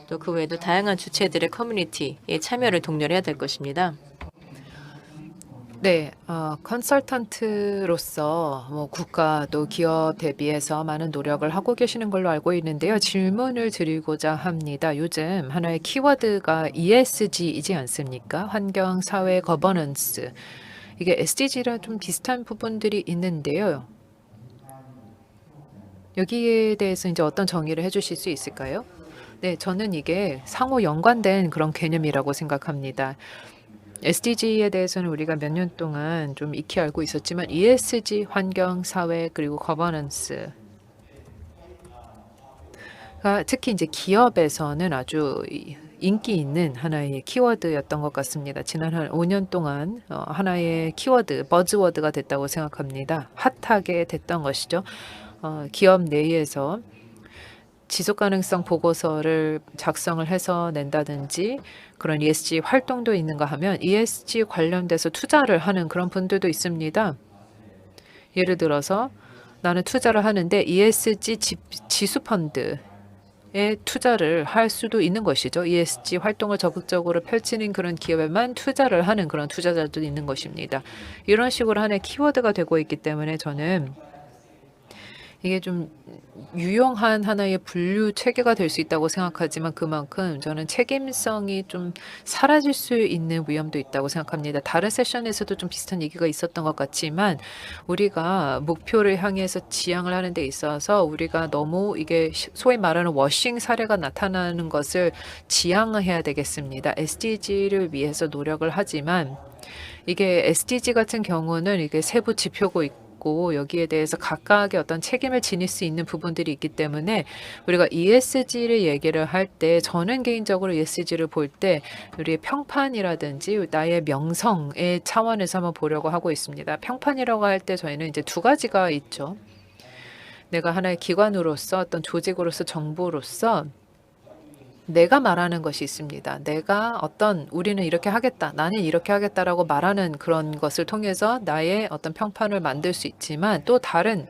또 그 외에도 다양한 주체들의 커뮤니티에 참여를 독려해야 될 것입니다. 네, 컨설턴트로서 뭐 국가 또 기업 대비해서 많은 노력을 하고 계시는 걸로 알고 있는데요. 질문을 드리고자 합니다. 요즘 하나의 키워드가 ESG이지 않습니까? 환경, 사회, 거버넌스. 이게 SDG랑 좀 비슷한 부분들이 있는데요. 여기에 대해서 이제 어떤 정의를 해주실 수 있을까요? 네, 저는 이게 상호 연관된 그런 개념이라고 생각합니다. SDG에 대해서는 우리가 몇 년 동안 좀 익히 알고 있었지만 ESG, 환경, 사회, 그리고 거버넌스가 특히 이제 기업에서는 아주 인기 있는 하나의 키워드였던 것 같습니다. 지난 한 5년 동안 하나의 키워드, 버즈워드가 됐다고 생각합니다. 핫하게 됐던 것이죠. 기업 내에서 지속 가능성 보고서를 작성을 해서 낸다든지 그런 ESG 활동도 있는가 하면 ESG 관련돼서 투자를 하는 그런 분들도 있습니다. 예를 들어서 나는 투자를 하는데 ESG 지수 펀드에 투자를 할 수도 있는 것이죠. ESG 활동을 적극적으로 펼치는 그런 기업에만 투자를 하는 그런 투자자도 있는 것입니다. 이런 식으로 하나의 키워드가 되고 있기 때문에 저는 이게 좀 유용한 하나의 분류 체계가 될 수 있다고 생각하지만 그만큼 저는 책임성이 좀 사라질 수 있는 위험도 있다고 생각합니다. 다른 세션에서도 좀 비슷한 얘기가 있었던 것 같지만 우리가 목표를 향해서 지향을 하는 데 있어서 우리가 너무 이게 소위 말하는 워싱 사례가 나타나는 것을 지양해야 되겠습니다. SDG를 위해서 노력을 하지만 이게 SDG 같은 경우는 이게 세부 지표고 있고 여기에 대해서 각각의 어떤 책임을 지닐 수 있는 부분들이 있기 때문에 우리가 ESG를 얘기를 할 때 저는 개인적으로 ESG를 볼 때 우리의 평판이라든지 나의 명성의 차원에서 한번 보려고 하고 있습니다. 평판이라고 할 때 저희는 이제 두 가지가 있죠. 내가 하나의 기관으로서 어떤 조직으로서 정부로서 내가 말하는 것이 있습니다. 내가 우리는 이렇게 하겠다, 나는 이렇게 하겠다라고 말하는 그런 것을 통해서 나의 어떤 평판을 만들 수 있지만 또 다른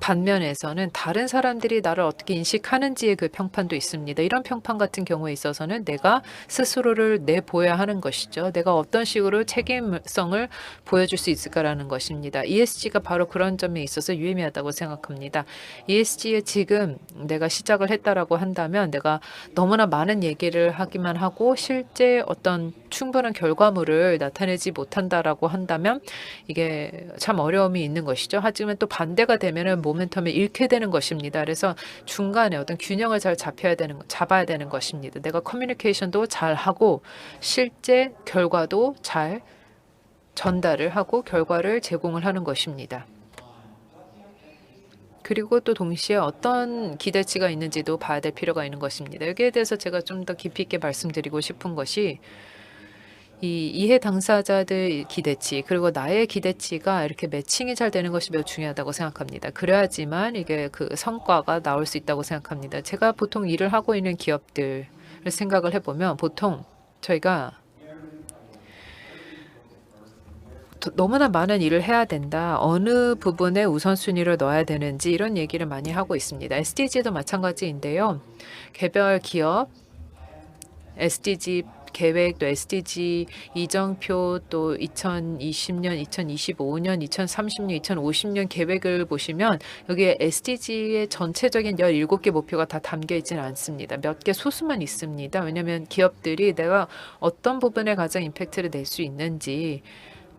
반면에서는 다른 사람들이 나를 어떻게 인식하는지의 그 평판도 있습니다. 이런 평판 같은 경우에 있어서는 내가 스스로를 내보여야 하는 것이죠. 내가 어떤 식으로 책임성을 보여줄 수 있을까라는 것입니다. ESG가 바로 그런 점에 있어서 유의미하다고 생각합니다. ESG에 지금 내가 시작을 했다라고 한다면 내가 너무나 많은 얘기를 하기만 하고 실제 어떤 충분한 결과물을 나타내지 못한다라고 한다면 이게 참 어려움이 있는 것이죠. 하지만 또 반대가 되면은 모멘텀을 잃게 되는 것입니다. 그래서 중간에 어떤 균형을 잘 잡아야 되는 것입니다. 내가 커뮤니케이션도 잘 하고 실제 결과도 잘 전달을 하고 결과를 제공을 하는 것입니다. 그리고 또 동시에 어떤 기대치가 있는지도 봐야 될 필요가 있는 것입니다. 여기에 대해서 제가 좀 더 깊이 있게 말씀드리고 싶은 것이 이 이해 당사자들 기대치 그리고 나의 기대치가 이렇게 매칭이 잘 되는 것이 매우 중요하다고 생각합니다. 그래야지만 이게 그 성과가 나올 수 있다고 생각합니다. 제가 보통 일을 하고 있는 기업들을 생각을 해보면 보통 저희가 너무나 많은 일을 해야 된다. 어느 부분에 우선순위를 넣어야 되는지 이런 얘기를 많이 하고 있습니다. SDG도 마찬가지인데요. 개별 기업, SDG 계획, 또 SDG 이정표, 또 2020년, 2025년, 2030년, 2050년 계획을 보시면 여기에 SDG의 전체적인 17개 목표가 다 담겨 있지는 않습니다. 몇 개 소수만 있습니다. 왜냐하면 기업들이 내가 어떤 부분에 가장 임팩트를 낼 수 있는지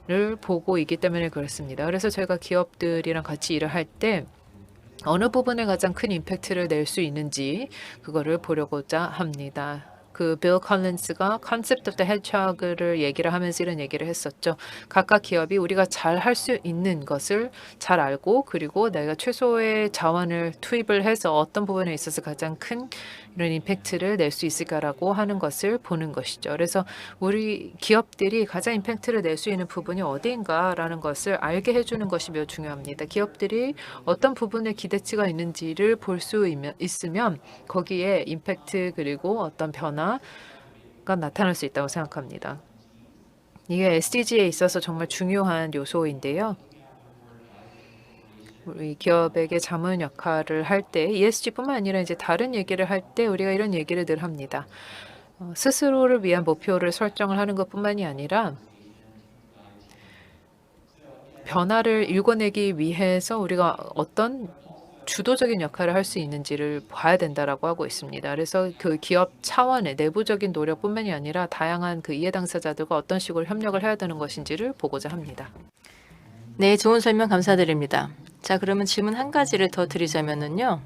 를 보고 있기 때문에 그렇습니다. 그래서 저희가 기업들이랑 같이 일을 할 때 어느 부분에 가장 큰 임팩트를 낼 수 있는지 그거를 보려고자 합니다. 그 빌 컬린스가 컨셉트 오브 더 hedgehog를 얘기를 하면서 이런 얘기를 했었죠. 각각 기업이 우리가 잘 할 수 있는 것을 잘 알고 그리고 내가 최소의 자원을 투입을 해서 어떤 부분에 있어서 가장 큰 이런 임팩트를 낼 수 있을까라고 하는 것을 보는 것이죠. 그래서 우리 기업들이 가장 임팩트를 낼 수 있는 부분이 어디인가라는 것을 알게 해주는 것이 매우 중요합니다. 기업들이 어떤 부분에 기대치가 있는지를 볼 수 있으면 거기에 임팩트 그리고 어떤 변화가 나타날 수 있다고 생각합니다. 이게 SDG에 있어서 정말 중요한 요소인데요. 우리 기업에게 자문 역할을 할 때 ESG뿐만 아니라 이제 다른 얘기를 할 때 우리가 이런 얘기를 늘 합니다. 스스로를 위한 목표를 설정을 하는 것뿐만이 아니라 변화를 일궈내기 위해서 우리가 어떤 주도적인 역할을 할 수 있는지를 봐야 된다라고 하고 있습니다. 그래서 그 기업 차원의 내부적인 노력뿐만이 아니라 다양한 그 이해 당사자들과 어떤 식으로 협력을 해야 되는 것인지를 보고자 합니다. 네, 좋은 설명 감사드립니다. 자, 그러면 질문 한 가지를 더 드리자면은요.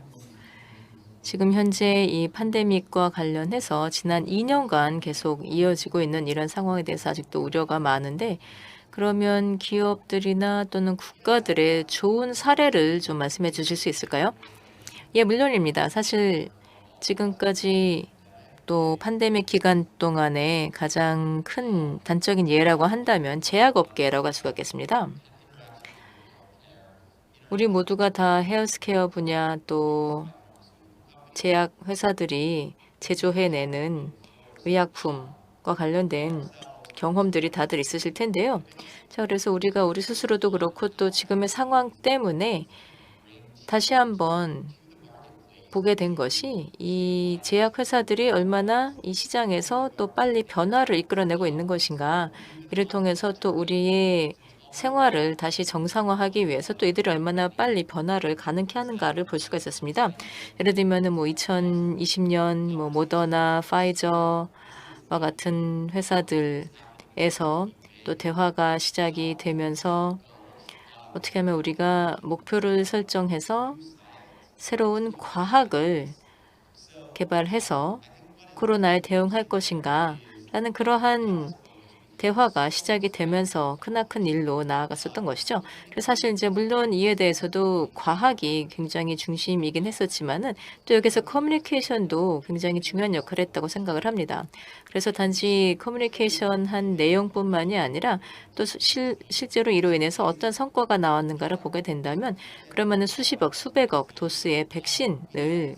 지금 현재 이 팬데믹과 관련해서 지난 2년간 계속 이어지고 있는 이런 상황에 대해서 아직도 우려가 많은데 그러면 기업들이나 또는 국가들의 좋은 사례를 좀 말씀해 주실 수 있을까요? 예, 물론입니다. 사실 지금까지 또 팬데믹 기간 동안에 가장 큰 단적인 예라고 한다면 제약업계라고 할 수가 있겠습니다. 우리 모두가 다 헬스케어 분야 또 제약 회사들이 제조해내는 의약품과 관련된 경험들이 다들 있으실 텐데요. 자, 그래서 우리가 우리 스스로도 그렇고 또 지금의 상황 때문에 다시 한번 보게 된 것이 이 제약 회사들이 얼마나 이 시장에서 또 빨리 변화를 이끌어내고 있는 것인가. 이를 통해서 또 우리의 생활을 다시 정상화하기 위해서 또 이들이 얼마나 빨리 변화를 가능케 하는가를 볼 수가 있었습니다. 예를 들면은 뭐 2020년 뭐 모더나, 파이저와 같은 회사들에서 또 대화가 시작이 되면서 어떻게 하면 우리가 목표를 설정해서 새로운 과학을 개발해서 코로나에 대응할 것인가 라는 그러한 대화가 시작이 되면서 크나큰 일로 나아갔었던 것이죠. 그래서 사실 이제 물론 이에 대해서도 과학이 굉장히 중심이긴 했었지만은 또 여기서 커뮤니케이션도 굉장히 중요한 역할을 했다고 생각을 합니다. 그래서 단지 커뮤니케이션 한 내용뿐만이 아니라 또 실제로 이로 인해서 어떤 성과가 나왔는가를 보게 된다면 그러면은 수십억, 수백억 도수의 백신을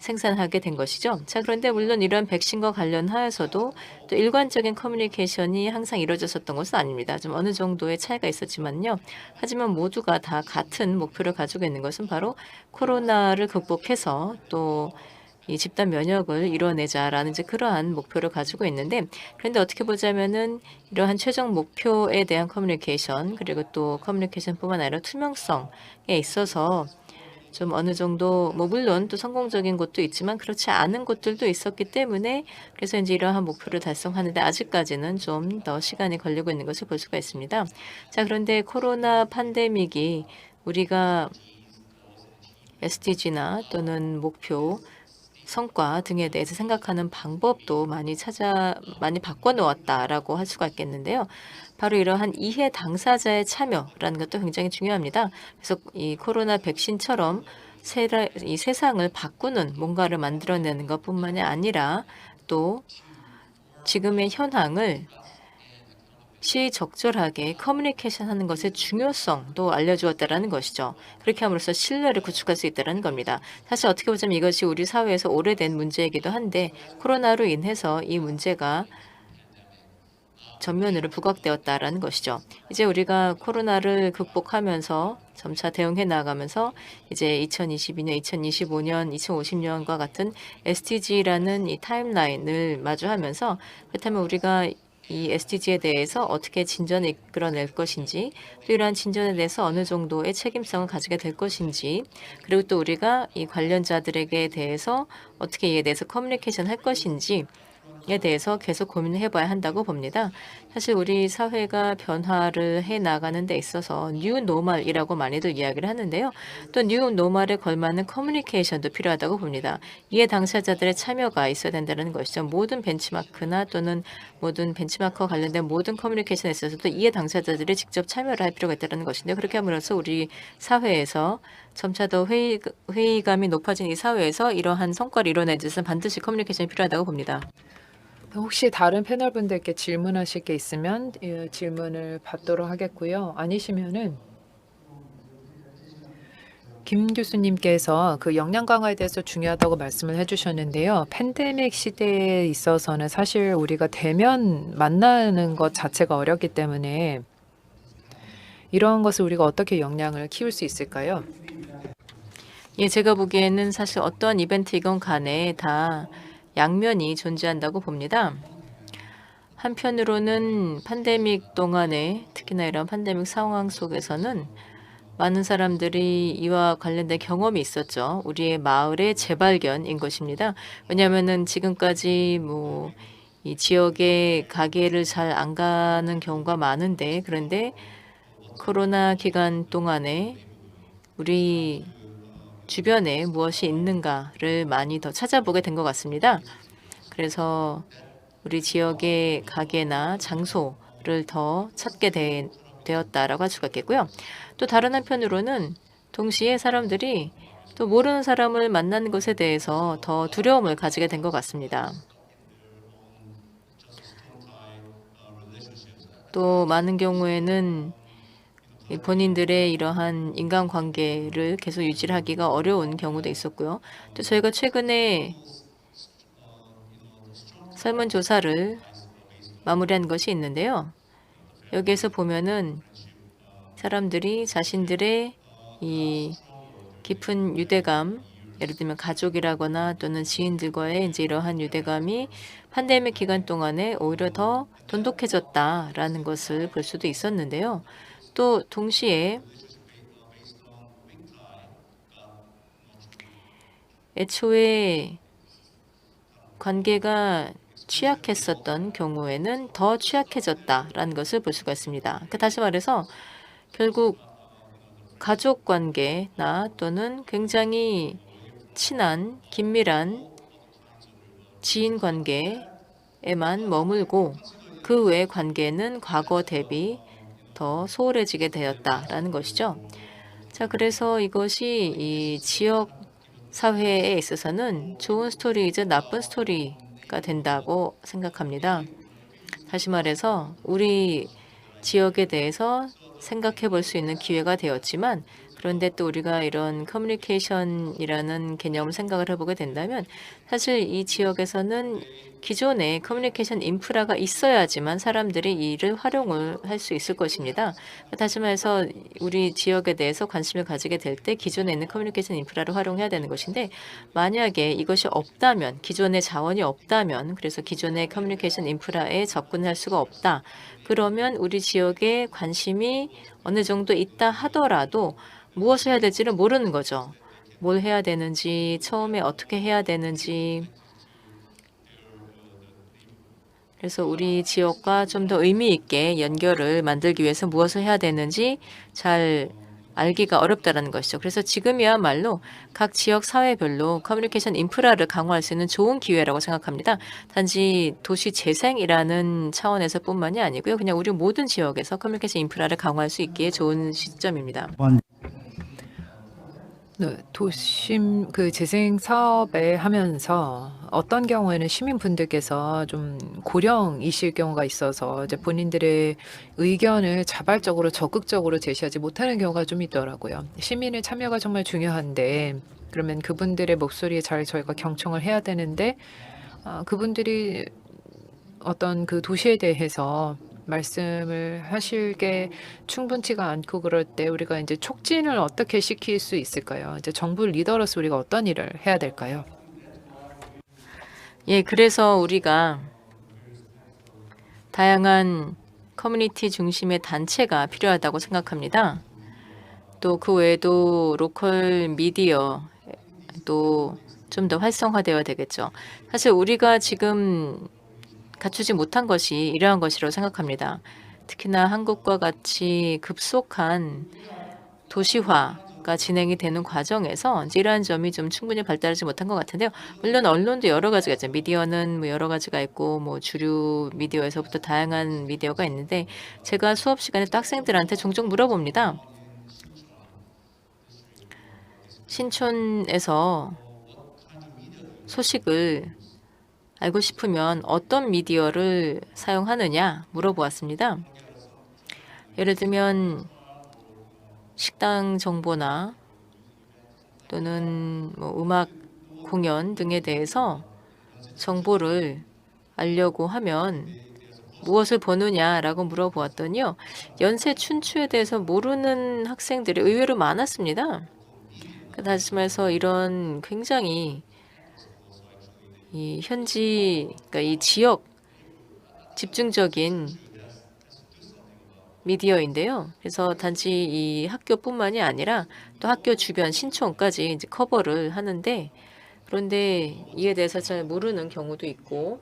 생산하게 된 것이죠. 자, 그런데 물론 이런 백신과 관련하여서도 또 일관적인 커뮤니케이션이 항상 이루어졌었던 것은 아닙니다. 좀 어느 정도의 차이가 있었지만요. 하지만 모두가 다 같은 목표를 가지고 있는 것은 바로 코로나를 극복해서 또 이 집단 면역을 이뤄내자라는 이제 그러한 목표를 가지고 있는데 그런데 어떻게 보자면은 이러한 최종 목표에 대한 커뮤니케이션 그리고 또 커뮤니케이션뿐만 아니라 투명성에 있어서 좀 어느 정도 뭐 물론 또 성공적인 곳도 있지만 그렇지 않은 곳들도 있었기 때문에 그래서 이제 이러한 목표를 달성하는데 아직까지는 좀 더 시간이 걸리고 있는 것을 볼 수가 있습니다. 자, 그런데 코로나 팬데믹이 우리가 SDG나 또는 목표, 성과 등에 대해서 생각하는 방법도 많이 바꿔 놓았다라고 할 수가 있겠는데요. 바로 이러한 이해 당사자의 참여라는 것도 굉장히 중요합니다. 그래서 이 코로나 백신처럼 이 세상을 바꾸는 뭔가를 만들어내는 것뿐만이 아니라 또 지금의 현황을 시의적절하게 커뮤니케이션하는 것의 중요성도 알려주었다라는 것이죠. 그렇게 함으로써 신뢰를 구축할 수 있다는 겁니다. 사실 어떻게 보자면 이것이 우리 사회에서 오래된 문제이기도 한데 코로나로 인해서 이 문제가 전면으로 부각되었다라는 것이죠. 이제 우리가 코로나를 극복하면서 점차 대응해 나가면서 이제 2022년, 2025년, 2050년과 같은 SDG라는 이 타임라인을 마주하면서 그렇다면 우리가 이 SDG에 대해서 어떻게 진전을 이끌어낼 것인지 또 이러한 진전에 대해서 어느 정도의 책임성을 가지게 될 것인지 그리고 또 우리가 이 관련자들에게 대해서 어떻게 이에 대해서 커뮤니케이션 할 것인지 대해서 계속 고민을 해봐야 한다고 봅니다. 사실 우리 사회가 변화를 해 나가는 데 있어서 뉴 노멀이라고 많이들 이야기를 하는데요. 또 뉴 노멀에 걸맞는 커뮤니케이션도 필요하다고 봅니다. 이해 당사자들의 참여가 있어야 된다는 것이죠. 모든 벤치마크나 또는 모든 벤치마크와 관련된 모든 커뮤니케이션에 있어서도 이해 당사자들이 직접 참여를 할 필요가 있다는 것인데, 그렇게 함으로써 우리 사회에서 점차 더 회의감이 높아진 이 사회에서 이러한 성과를 이뤄내기 위해서는 반드시 커뮤니케이션이 필요하다고 봅니다. 혹시 다른 패널 분들께 질문하실 게 있으면 질문을 받도록 하겠고요. 아니시면은 김 교수님께서 그 역량 강화에 대해서 중요하다고 말씀을 해주셨는데요. 팬데믹 시대에 있어서는 사실 우리가 대면 만나는 것 자체가 어렵기 때문에 이러한 것을 우리가 어떻게 역량을 키울 수 있을까요? 예, 제가 보기에는 사실 어떠한 이벤트이건 간에 다 양면이 존재한다고 봅니다. 한편으로는 팬데믹 동안에, 특히나 이런 팬데믹 상황 속에서는 많은 사람들이 이와 관련된 경험이 있었죠. 우리의 마을의 재발견인 것입니다. 왜냐하면은 지금까지 이 지역에 가게를 잘 안 가는 경우가 많은데, 그런데 코로나 기간 동안에 우리 주변에 무엇이 있는가를 많이 더 찾아보게 된 것 같습니다. 그래서 우리 지역의 가게나 장소를 더 찾게 되었다라고 할 수가 있겠고요. 또 다른 한편으로는 동시에 사람들이 또 모르는 사람을 만나는 것에 대해서 더 두려움을 가지게 된 것 같습니다. 또 많은 경우에는 이 본인들의 이러한 인간관계를 계속 유지하기가 어려운 경우도 있었고요. 또 저희가 최근에 설문조사를 마무리한 것이 있는데요. 여기에서 보면은 사람들이 자신들의 이 깊은 유대감, 예를 들면 가족이라거나 또는 지인들과의 이제 이러한 유대감이 팬데믹 기간 동안에 오히려 더 돈독해졌다라는 것을 볼 수도 있었는데요. 또 동시에 애초에 관계가 취약했었던 경우에는 더 취약해졌다라는 것을 볼 수가 있습니다. 그러니까 다시 말해서 결국 가족 관계나 또는 굉장히 친한 긴밀한 지인 관계에만 머물고 그 외 관계는 과거 대비 더 소홀해지게 되었다라는 것이죠. 자, 그래서 이것이 이 지역 사회에 있어서는 좋은 스토리이자 나쁜 스토리가 된다고 생각합니다. 다시 말해서 우리 지역에 대해서 생각해 볼 수 있는 기회가 되었지만, 그런데 또 우리가 이런 커뮤니케이션이라는 개념을 생각을 해보게 된다면 사실 이 지역에서는 기존의 커뮤니케이션 인프라가 있어야지만 사람들이 이를 활용을 할 수 있을 것입니다. 다시 말해서 우리 지역에 대해서 관심을 가지게 될 때 기존에 있는 커뮤니케이션 인프라를 활용해야 되는 것인데, 만약에 이것이 없다면, 기존의 자원이 없다면, 그래서 기존의 커뮤니케이션 인프라에 접근할 수가 없다. 그러면 우리 지역에 관심이 어느 정도 있다 하더라도 무엇을 해야 될지를 모르는 거죠. 뭘 해야 되는지, 처음에 어떻게 해야 되는지. 그래서 우리 지역과 좀 더 의미 있게 연결을 만들기 위해서 무엇을 해야 되는지 잘 알기가 어렵다는 것이죠. 그래서 지금이야말로 각 지역 사회별로 커뮤니케이션 인프라를 강화할 수 있는 좋은 기회라고 생각합니다. 단지 도시 재생이라는 차원에서뿐만이 아니고요. 그냥 우리 모든 지역에서 커뮤니케이션 인프라를 강화할 수 있기에 좋은 시점입니다. 네, 도심 그 재생 사업에 하면서 어떤 경우에는 시민분들께서 좀 고령이실 경우가 있어서 이제 본인들의 의견을 자발적으로 적극적으로 제시하지 못하는 경우가 좀 있더라고요. 시민의 참여가 정말 중요한데 그러면 그분들의 목소리에 잘 저희가 경청을 해야 되는데 그분들이 어떤 그 도시에 대해서 말씀을 하실 게 충분치가 않고 그럴 때 우리가 이제 촉진을 어떻게 시킬 수 있을까요? 이제 정부 리더로서 우리가 어떤 일을 해야 될까요? 예, 그래서 우리가 다양한 커뮤니티 중심의 단체가 필요하다고 생각합니다. 또 그 외에도 로컬 미디어도 좀 더 활성화되어야 되겠죠. 사실 우리가 지금 갖추지 못한 것이 이러한 것이라고 생각합니다. 특히나 한국과 같이 급속한 도시화가 진행이 되는 과정에서 이제 이러한 점이 좀 충분히 발달하지 못한 것 같은데요. 물론 언론도 여러 가지가 있죠. 미디어는 뭐 여러 가지가 있고 뭐 주류 미디어에서부터 다양한 미디어가 있는데 제가 수업 시간에 또 학생들한테 종종 물어봅니다. 신촌에서 소식을 알고 싶으면 어떤 미디어를 사용하느냐 물어보았습니다. 예를 들면 식당 정보나 또는 뭐 음악 공연 등에 대해서 정보를 알려고 하면 무엇을 보느냐라고 물어보았더니요. 연세 춘추에 대해서 모르는 학생들이 의외로 많았습니다. 다시 말해서 이런 굉장히 이 현지, 그러니까 이 지역 집중적인 미디어인데요. 그래서 단지 이 학교뿐만이 아니라 또 학교 주변 신촌까지 이제 커버를 하는데 그런데 이에 대해서 잘 모르는 경우도 있고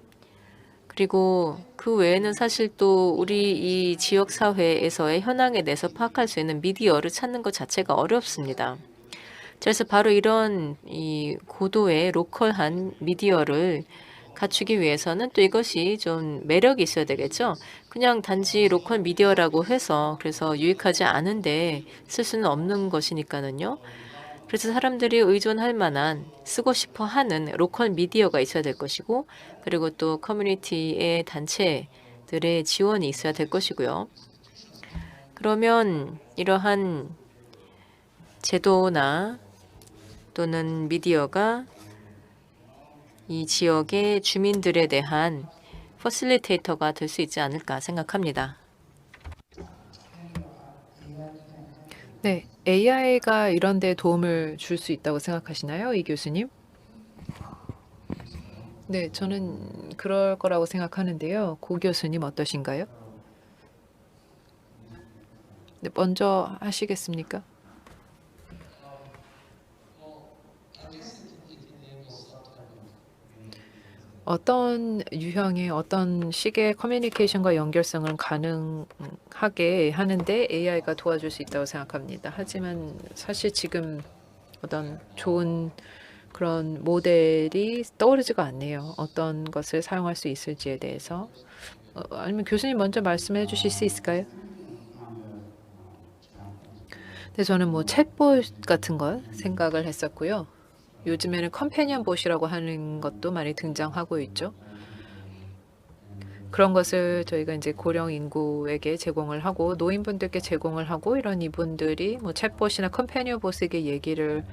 그리고 그 외에는 사실 또 우리 이 지역 사회에서의 현황에 대해서 파악할 수 있는 미디어를 찾는 것 자체가 어렵습니다. 그래서 바로 이런 이 고도의 로컬한 미디어를 갖추기 위해서는 또 이것이 좀 매력이 있어야 되겠죠. 그냥 단지 로컬 미디어라고 해서 그래서 유익하지 않은데 쓸 수는 없는 것이니까는요. 그래서 사람들이 의존할 만한 쓰고 싶어 하는 로컬 미디어가 있어야 될 것이고 그리고 또 커뮤니티의 단체들의 지원이 있어야 될 것이고요. 그러면 이러한 제도나 또는 미디어가 이 지역의 주민들에 대한 퍼실리테이터가 될 수 있지 않을까 생각합니다. 네, AI가 이런 데 도움을 줄 수 있다고 생각하시나요, 이 교수님? 네, 저는 그럴 거라고 생각하는데요. 고 교수님 어떠신가요? 네, 먼저 하시겠습니까? 어떤 유형의 어떤 식의 커뮤니케이션과 연결성을 가능하게 하는데 AI가 도와줄 수 있다고 생각합니다. 하지만 사실 지금 어떤 좋은 그런 모델이 떠오르지가 않네요. 어떤 것을 사용할 수 있을지에 대해서. 아니면 교수님 먼저 말씀해 주실 수 있을까요? 네, 저는 뭐 챗봇 같은 걸 생각을 했었고요. 요즘에는 컴패니언 봇이라고 하는 것도 많이 등장하고 있죠. 그런 것을 저희가 이제 고령 인구에게 제공을 하고 노인분들께 제공을 하고 이런 이분들이 뭐 챗봇이나 컴패니언 봇에게 얘기를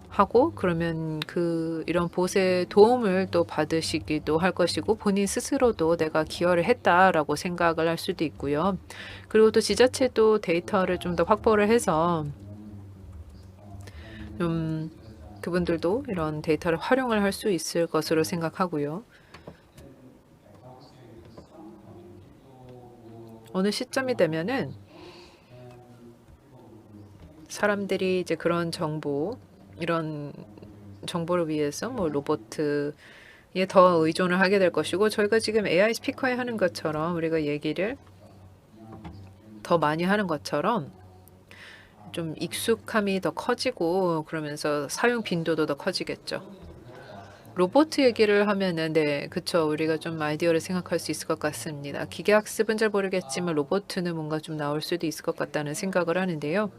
하고 그러면 그 이런 봇의 도움을 또 받으시기도 할 것이고 본인 스스로도 내가 기여를 했다라고 생각을 할 수도 있고요. 그리고 또 지자체도 데이터를 좀 더 확보를 해서 좀 그분들도 이런 데이터를 활용을 할 수 있을 것으로 생각하고요. 어느 시점이 되면은 사람들이 이제 그런 정보, 이런 정보를 위해서 뭐 로봇에 더 의존을 하게 될 것이고 저희가 지금 AI 스피커에 하는 것처럼 우리가 얘기를 더 많이 하는 것처럼 좀 익숙함이 더 커지고 그러면서 사용 빈도도 더 커지겠죠. 로봇 얘기를 하면은 네, 그쵸. 우리가 좀 아이디어를 생각할 수 있을 것 같습니다. 기계학습은 잘 모르겠지만 로봇은 뭔가 좀 나올 수도 있을 것 같다는 생각을 하는데요.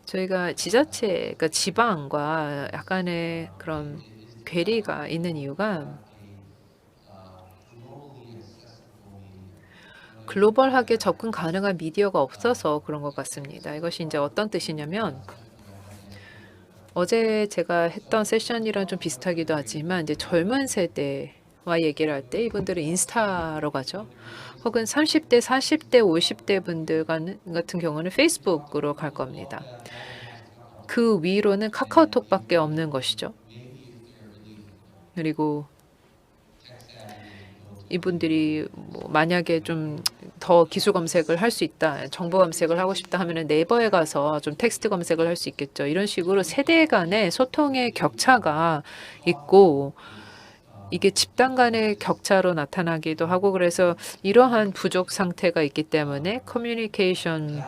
저희가 지자체, 그러니까 지방과 약간의 그런 괴리가 있는 이유가 글로벌하게 접근 가능한 미디어가 없어서 그런 것 같습니다. 이것이 이제 어떤 뜻이냐면 어제 제가 했던 세션이랑 좀 비슷하기도 하지만 이제 젊은 세대와 얘기를 할 때 이분들은 인스타로 가죠. 혹은 30대, 40대, 50대 분들 같은 경우는 페이스북으로 갈 겁니다. 그 위로는 카카오톡밖에 없는 것이죠. 그리고 이분들이 뭐 만약에 좀 더 기술 검색을 할 수 있다. 정보 검색을 하고 싶다 하면은 네이버에 가서 좀 텍스트 검색을 할 수 있겠죠. 이런 식으로 세대 간의 소통의 격차가 있고 이게 집단 간의 격차로 나타나기도 하고 그래서 이러한 부족 상태가 있기 때문에 커뮤니케이션이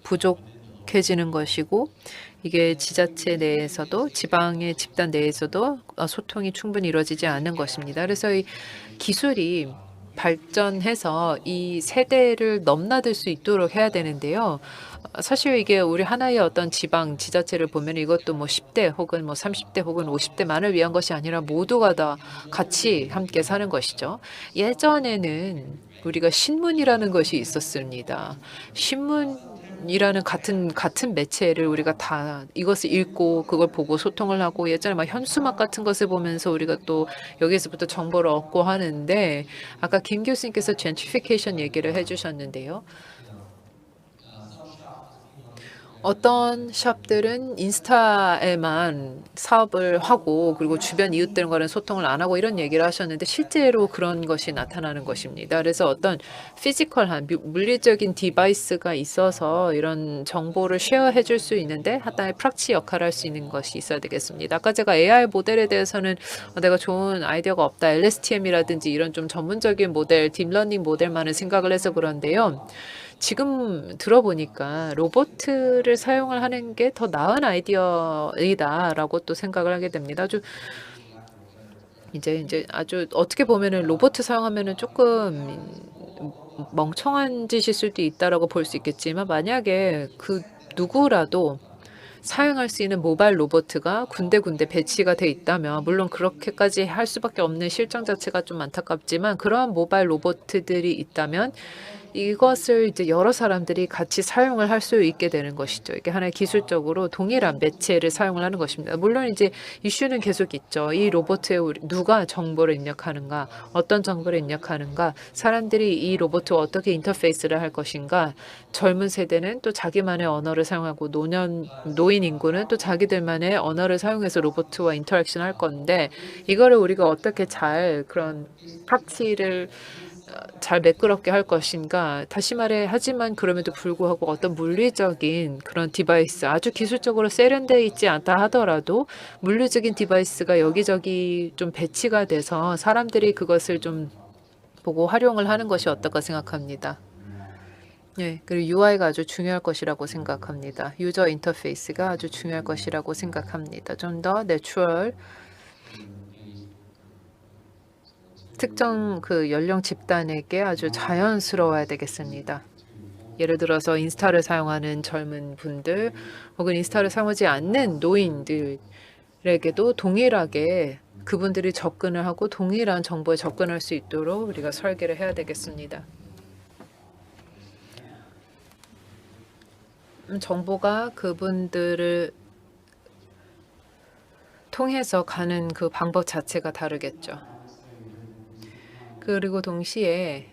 부족해지는 것이고 이게 지자체 내에서도 지방의 집단 내에서도 소통이 충분히 이루어지지 않는 것입니다. 그래서 이 기술이 발전해서 이 세대를 넘나들 수 있도록 해야 되는데요. 사실 이게 우리 하나의 어떤 지방 지자체를 보면 이것도 뭐 10대 혹은 뭐 30대 혹은 50대만을 위한 것이 아니라 모두가 다 같이 함께 사는 것이죠. 예전에는 우리가 신문이라는 것이 있었습니다. 신문이라는 같은 매체를 우리가 다 이것을 읽고 그걸 보고 소통을 하고 예전에 막 현수막 같은 것을 보면서 우리가 또 여기서부터 정보를 얻고 하는데 아까 김 교수님께서 젠트리피케이션 얘기를 해주셨는데요. 어떤 샵들은 인스타에만 사업을 하고 그리고 주변 이웃들과는 소통을 안 하고 이런 얘기를 하셨는데 실제로 그런 것이 나타나는 것입니다. 그래서 어떤 피지컬한 물리적인 디바이스가 있어서 이런 정보를 쉐어해 줄 수 있는데 하나의 프락치 역할을 할 수 있는 것이 있어야 되겠습니다. 아까 제가 AI 모델에 대해서는 내가 좋은 아이디어가 없다. LSTM이라든지 이런 좀 전문적인 모델, 딥러닝 모델만을 생각을 해서 그런데요. 지금 들어보니까 로봇을 사용을 하는 게 더 나은 아이디어이다라고 또 생각을 하게 됩니다. 아주 이제 아주 어떻게 보면은 로봇 사용하면은 조금 멍청한 짓일 수도 있다라고 볼 수 있겠지만 만약에 그 누구라도 사용할 수 있는 모바일 로봇가 군데군데 배치가 돼 있다면 물론 그렇게까지 할 수밖에 없는 실정 자체가 좀 안타깝지만 그러한 모바일 로봇들이 있다면 이것을 이제 여러 사람들이 같이 사용을 할 수 있게 되는 것이죠. 이게 하나의 기술적으로 동일한 매체를 사용을 하는 것입니다. 물론 이제 이슈는 계속 있죠. 이 로봇에 누가 정보를 입력하는가, 어떤 정보를 입력하는가, 사람들이 이 로봇과 어떻게 인터페이스를 할 것인가, 젊은 세대는 또 자기만의 언어를 사용하고 노인 인구는 또 자기들만의 언어를 사용해서 로봇과 인터랙션 할 건데 이거를 우리가 어떻게 잘 그런 프락티를 잘 매끄럽게 할 것인가. 다시 말해 하지만 그럼에도 불구하고 어떤 물리적인 그런 디바이스 아주 기술적으로 세련되어 있지 않다 하더라도 물리적인 디바이스가 여기저기 좀 배치가 돼서 사람들이 그것을 좀 보고 활용을 하는 것이 어떨까 생각합니다. 네, 그리고 UI가 아주 중요할 것이라고 생각합니다. 유저 인터페이스가 아주 중요할 것이라고 생각합니다. 좀 더 내추럴 특정 그 연령 집단에게 아주 자연스러워야 되겠습니다. 예를 들어서 인스타를 사용하는 젊은 분들 혹은 인스타를 사용하지 않는 노인들에게도 동일하게 그분들이 접근을 하고 동일한 정보에 접근할 수 있도록 우리가 설계를 해야 되겠습니다. 정보가 그분들을 통해서 가는 그 방법 자체가 다르겠죠. 그리고 동시에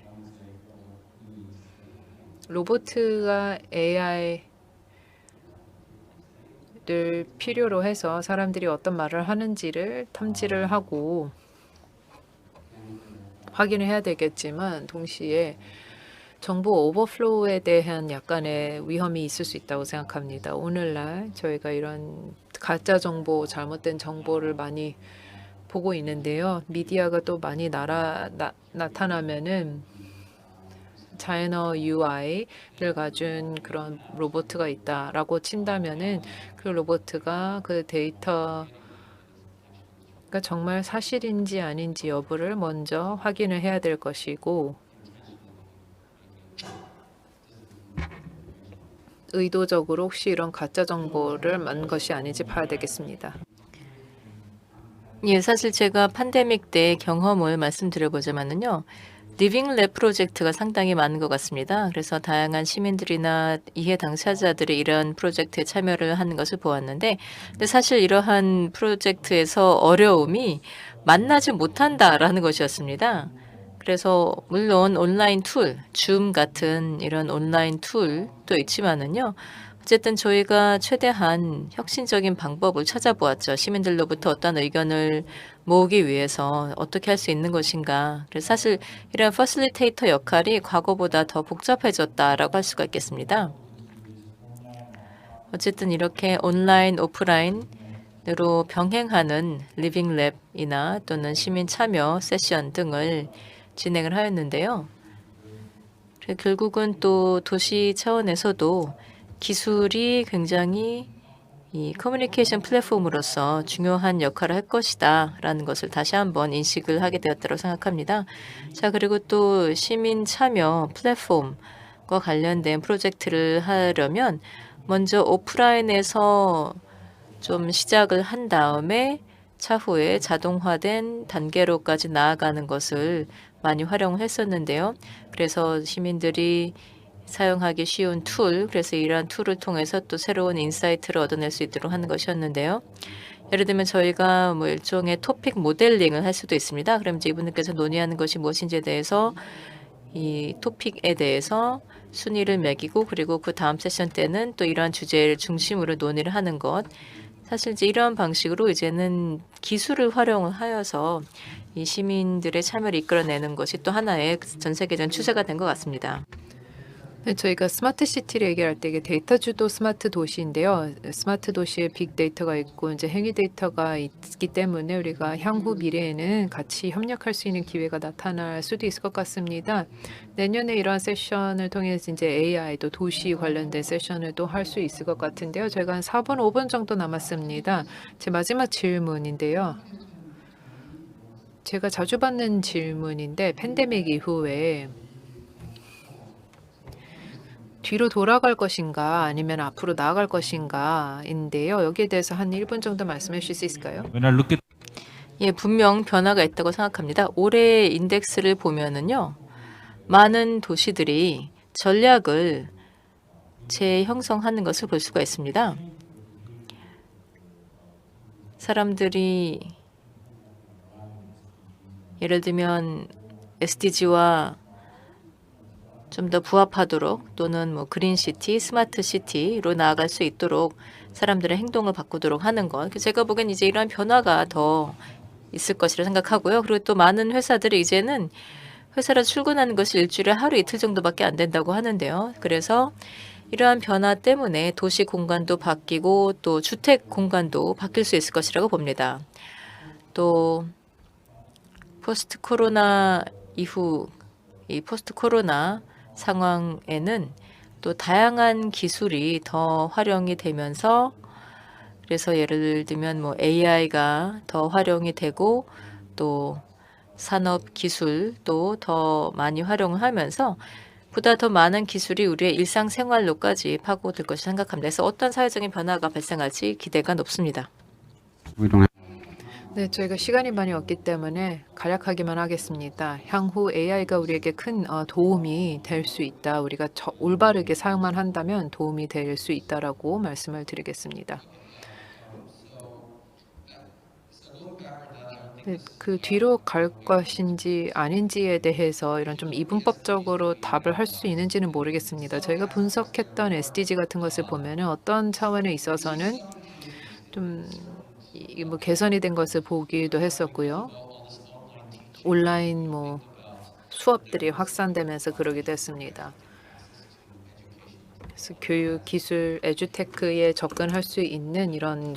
로봇가 AI를 필요로 해서 사람들이 어떤 말을 하는지를 탐지를 하고 확인을 해야 되겠지만 동시에 정보 오버플로우에 대한 약간의 위험이 있을 수 있다고 생각합니다. 오늘날 저희가 이런 가짜 정보, 잘못된 정보를 많이 보고 있는데요. 미디어가 또 많이 나타나면은 자이너 UI를 가진 그런 로봇가 있다라고 친다면은 그 로봇가 그 데이터가 정말 사실인지 아닌지 여부를 먼저 확인을 해야 될 것이고 의도적으로 혹시 이런 가짜 정보를 만 것이 아닌지 봐야 되겠습니다. 예, 사실 제가 팬데믹 때 경험을 말씀드려보자면요. 리빙 랩 프로젝트가 상당히 많은 것 같습니다. 그래서 다양한 시민들이나 이해 당사자들이 이런 프로젝트에 참여를 하는 것을 보았는데 근데 사실 이러한 프로젝트에서 어려움이 만나지 못한다라는 것이었습니다. 그래서 물론 온라인 툴, 줌 같은 이런 온라인 툴도 있지만은요. 어쨌든 저희가 최대한 혁신적인 방법을 찾아보았죠. 시민들로부터 어떤 의견을 모으기 위해서 어떻게 할 수 있는 것인가. 그래서 사실 이런 퍼실리테이터 역할이 과거보다 더 복잡해졌다라고 할 수가 있겠습니다. 어쨌든 이렇게 온라인, 오프라인으로 병행하는 리빙 랩이나 또는 시민 참여 세션 등을 진행을 하였는데요. 결국은 또 도시 차원에서도 기술이 굉장히 이 커뮤니케이션 플랫폼으로서 중요한 역할을 할 것이다 라는 것을 다시 한번 인식을 하게 되었다고 생각합니다. 자, 그리고 또 시민 참여 플랫폼과 관련된 프로젝트를 하려면 먼저 오프라인에서 좀 시작을 한 다음에 차후에 자동화된 단계로까지 나아가는 것을 많이 활용을 했었는데요. 그래서 시민들이 사용하기 쉬운 툴, 그래서 이러한 툴을 통해서 또 새로운 인사이트를 얻어낼 수 있도록 하는 것이었는데요. 예를 들면 저희가 뭐 일종의 토픽 모델링을 할 수도 있습니다. 그럼 이제 이분들께서 논의하는 것이 무엇인지에 대해서 이 토픽에 대해서 순위를 매기고 그리고 그 다음 세션 때는 또 이러한 주제를 중심으로 논의를 하는 것. 사실 이제 이러한 방식으로 이제는 기술을 활용을 하여서 이 시민들의 참여를 이끌어내는 것이 또 하나의 전 세계적인 추세가 된 것 같습니다. 네, 저희가 스마트 시티를 얘기할 때 이게 데이터 주도 스마트 도시인데요. 스마트 도시에 빅데이터가 있고 이제 행위 데이터가 있기 때문에 우리가 향후 미래에는 같이 협력할 수 있는 기회가 나타날 수도 있을 것 같습니다. 내년에 이러한 세션을 통해서 이제 AI도 도시 관련된 세션을 또 할 수 있을 것 같은데요. 저희가 한 4분, 5분 정도 남았습니다. 제 마지막 질문인데요. 제가 자주 받는 질문인데 팬데믹 이후에 뒤로 돌아갈 것인가 아니면 앞으로 나아갈 것인가인데요. 여기에 대해서 한 1분 정도 말씀해 주실 수 있을까요? When I look at 예, 분명 변화가 있다고 생각합니다. 올해 인덱스를 보면은요, 많은 도시들이 전략을 재형성하는 것을 볼 수가 있습니다. 사람들이 예를 들면 SDG와 좀 더 부합하도록 또는 뭐 그린시티, 스마트시티로 나아갈 수 있도록 사람들의 행동을 바꾸도록 하는 것. 제가 보기엔 이제 이러한 변화가 더 있을 것이라 생각하고요. 그리고 또 많은 회사들이 이제는 회사로 출근하는 것이 일주일에 하루 이틀 정도밖에 안 된다고 하는데요. 그래서 이러한 변화 때문에 도시 공간도 바뀌고 또 주택 공간도 바뀔 수 있을 것이라고 봅니다. 또 포스트 코로나 이후 이 포스트 코로나 상황에는 또 다양한 기술이 더 활용이 되면서 그래서 예를 들면 뭐 AI가 더 활용이 되고 또 산업 기술도 더 많이 활용을 하면서 보다 더 많은 기술이 우리의 일상생활로까지 파고들 것을 생각합니다. 그래서 어떤 사회적인 변화가 발생할지 기대가 높습니다. we don't 네, 저희가 시간이 많이 없기 때문에 간략하기만 하겠습니다. 향후 AI가 우리에게 큰 도움이 될 수 있다. 우리가 올바르게 사용만 한다면 도움이 될 수 있다라고 말씀을 드리겠습니다. 네, 그 뒤로 갈 것인지 아닌지에 대해서 이런 좀 이분법적으로 답을 할 수 있는지는 모르겠습니다. 저희가 분석했던 SDG 같은 것을 보면은 어떤 차원에 있어서는 좀 뭐 개선이 된 것을 보기도 했었고요. 온라인 뭐 수업들이 확산되면서 그러기도 했습니다. 그래서 교육, 기술, 에듀테크에 접근할 수 있는 이런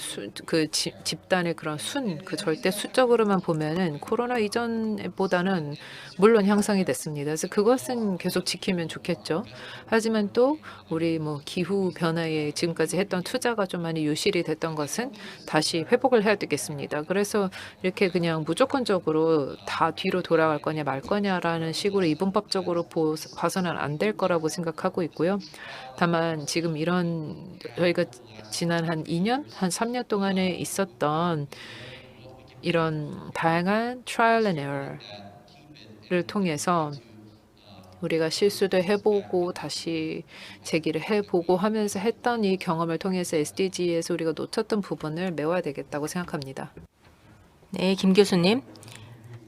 집단의 그런 그 절대 수적으로만 보면은 코로나 이전보다는 물론 향상이 됐습니다. 그래서 그것은 계속 지키면 좋겠죠. 하지만 또 우리 뭐 기후 변화에 지금까지 했던 투자가 좀 많이 유실이 됐던 것은 다시 회복을 해야 되겠습니다. 그래서 이렇게 그냥 무조건적으로 다 뒤로 돌아갈 거냐 말 거냐라는 식으로 이분법적으로 봐서는 안 될 거라고 생각하고 있고요. 다만 지금 이런 저희가 지난 한 2년, 한 3년 동안에 있었던 이런 다양한 trial and error를 통해서 우리가 실수도 해보고 다시 제기를 해보고 하면서 했던 이 경험을 통해서 SDG에서 우리가 놓쳤던 부분을 메워야 되겠다고 생각합니다. 네, 김 교수님.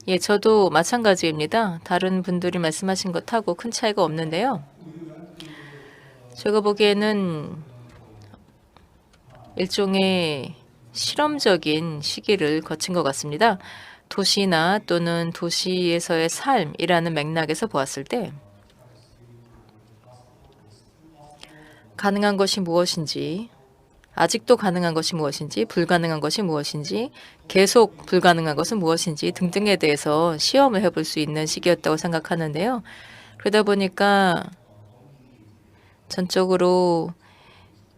예, 저도 마찬가지입니다. 다른 분들이 말씀하신 것하고 큰 차이가 없는데요. 제가 보기에는 일종의 실험적인 시기를 거친 것 같습니다. 도시나 또는 도시에서의 삶이라는 맥락에서 보았을 때 가능한 것이 무엇인지, 아직도 가능한 것이 무엇인지, 불가능한 것이 무엇인지, 계속 불가능한 것은 무엇인지 등등에 대해서 시험을 해볼 수 있는 시기였다고 생각하는데요. 그러다 보니까 전적으로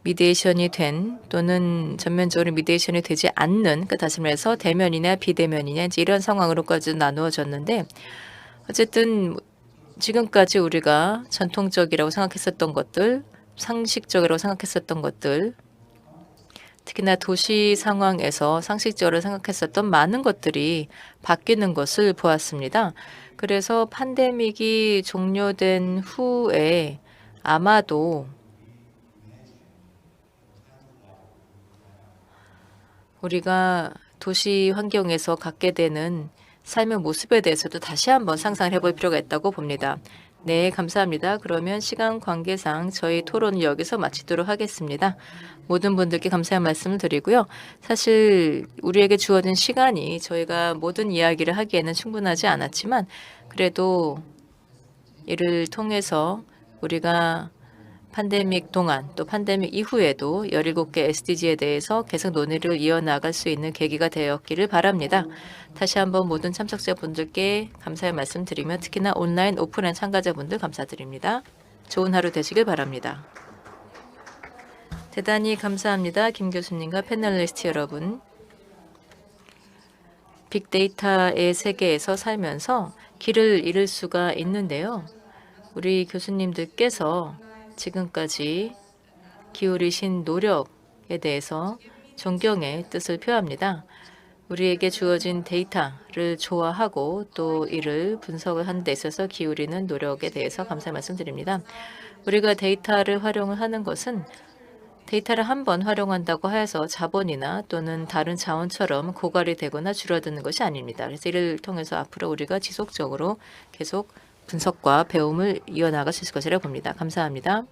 미디에이션이 된 또는 전면적으로 미디에이션이 되지 않는, 다시 말해서 대면이냐 비대면이냐 이제 이런 상황으로까지 나누어졌는데, 어쨌든 지금까지 우리가 전통적이라고 생각했었던 것들, 상식적이라고 생각했었던 것들, 특히나 도시 상황에서 상식적으로 생각했었던 많은 것들이 바뀌는 것을 보았습니다. 그래서 팬데믹이 종료된 후에 아마도 우리가 도시 환경에서 갖게 되는 삶의 모습에 대해서도 다시 한번 상상을 해볼 필요가 있다고 봅니다. 네, 감사합니다. 그러면 시간 관계상 저희 토론을 여기서 마치도록 하겠습니다. 모든 분들께 감사의 말씀을 드리고요. 사실 우리에게 주어진 시간이 저희가 모든 이야기를 하기에는 충분하지 않았지만 그래도 이를 통해서 우리가 팬데믹 동안 또 팬데믹 이후에도 17개 SDG에 대해서 계속 논의를 이어나갈 수 있는 계기가 되었기를 바랍니다. 다시 한번 모든 참석자분들께 감사의 말씀 드리며 특히나 온라인 오프라인 참가자분들 감사드립니다. 좋은 하루 되시길 바랍니다. 대단히 감사합니다. 김 교수님과 패널리스트 여러분. 빅데이터의 세계에서 살면서 길을 잃을 수가 있는데요. 우리 교수님들께서 지금까지 기울이신 노력에 대해서 존경의 뜻을 표합니다. 우리에게 주어진 데이터를 좋아하고 또 이를 분석을 하는 데 있어서 기울이는 노력에 대해서 감사의 말씀드립니다. 우리가 데이터를 활용을 하는 것은 데이터를 한 번 활용한다고 해서 자본이나 또는 다른 자원처럼 고갈이 되거나 줄어드는 것이 아닙니다. 그래서 이를 통해서 앞으로 우리가 지속적으로 계속 분석과 배움을 이어나갈 수 있을 것이라고 봅니다. 감사합니다.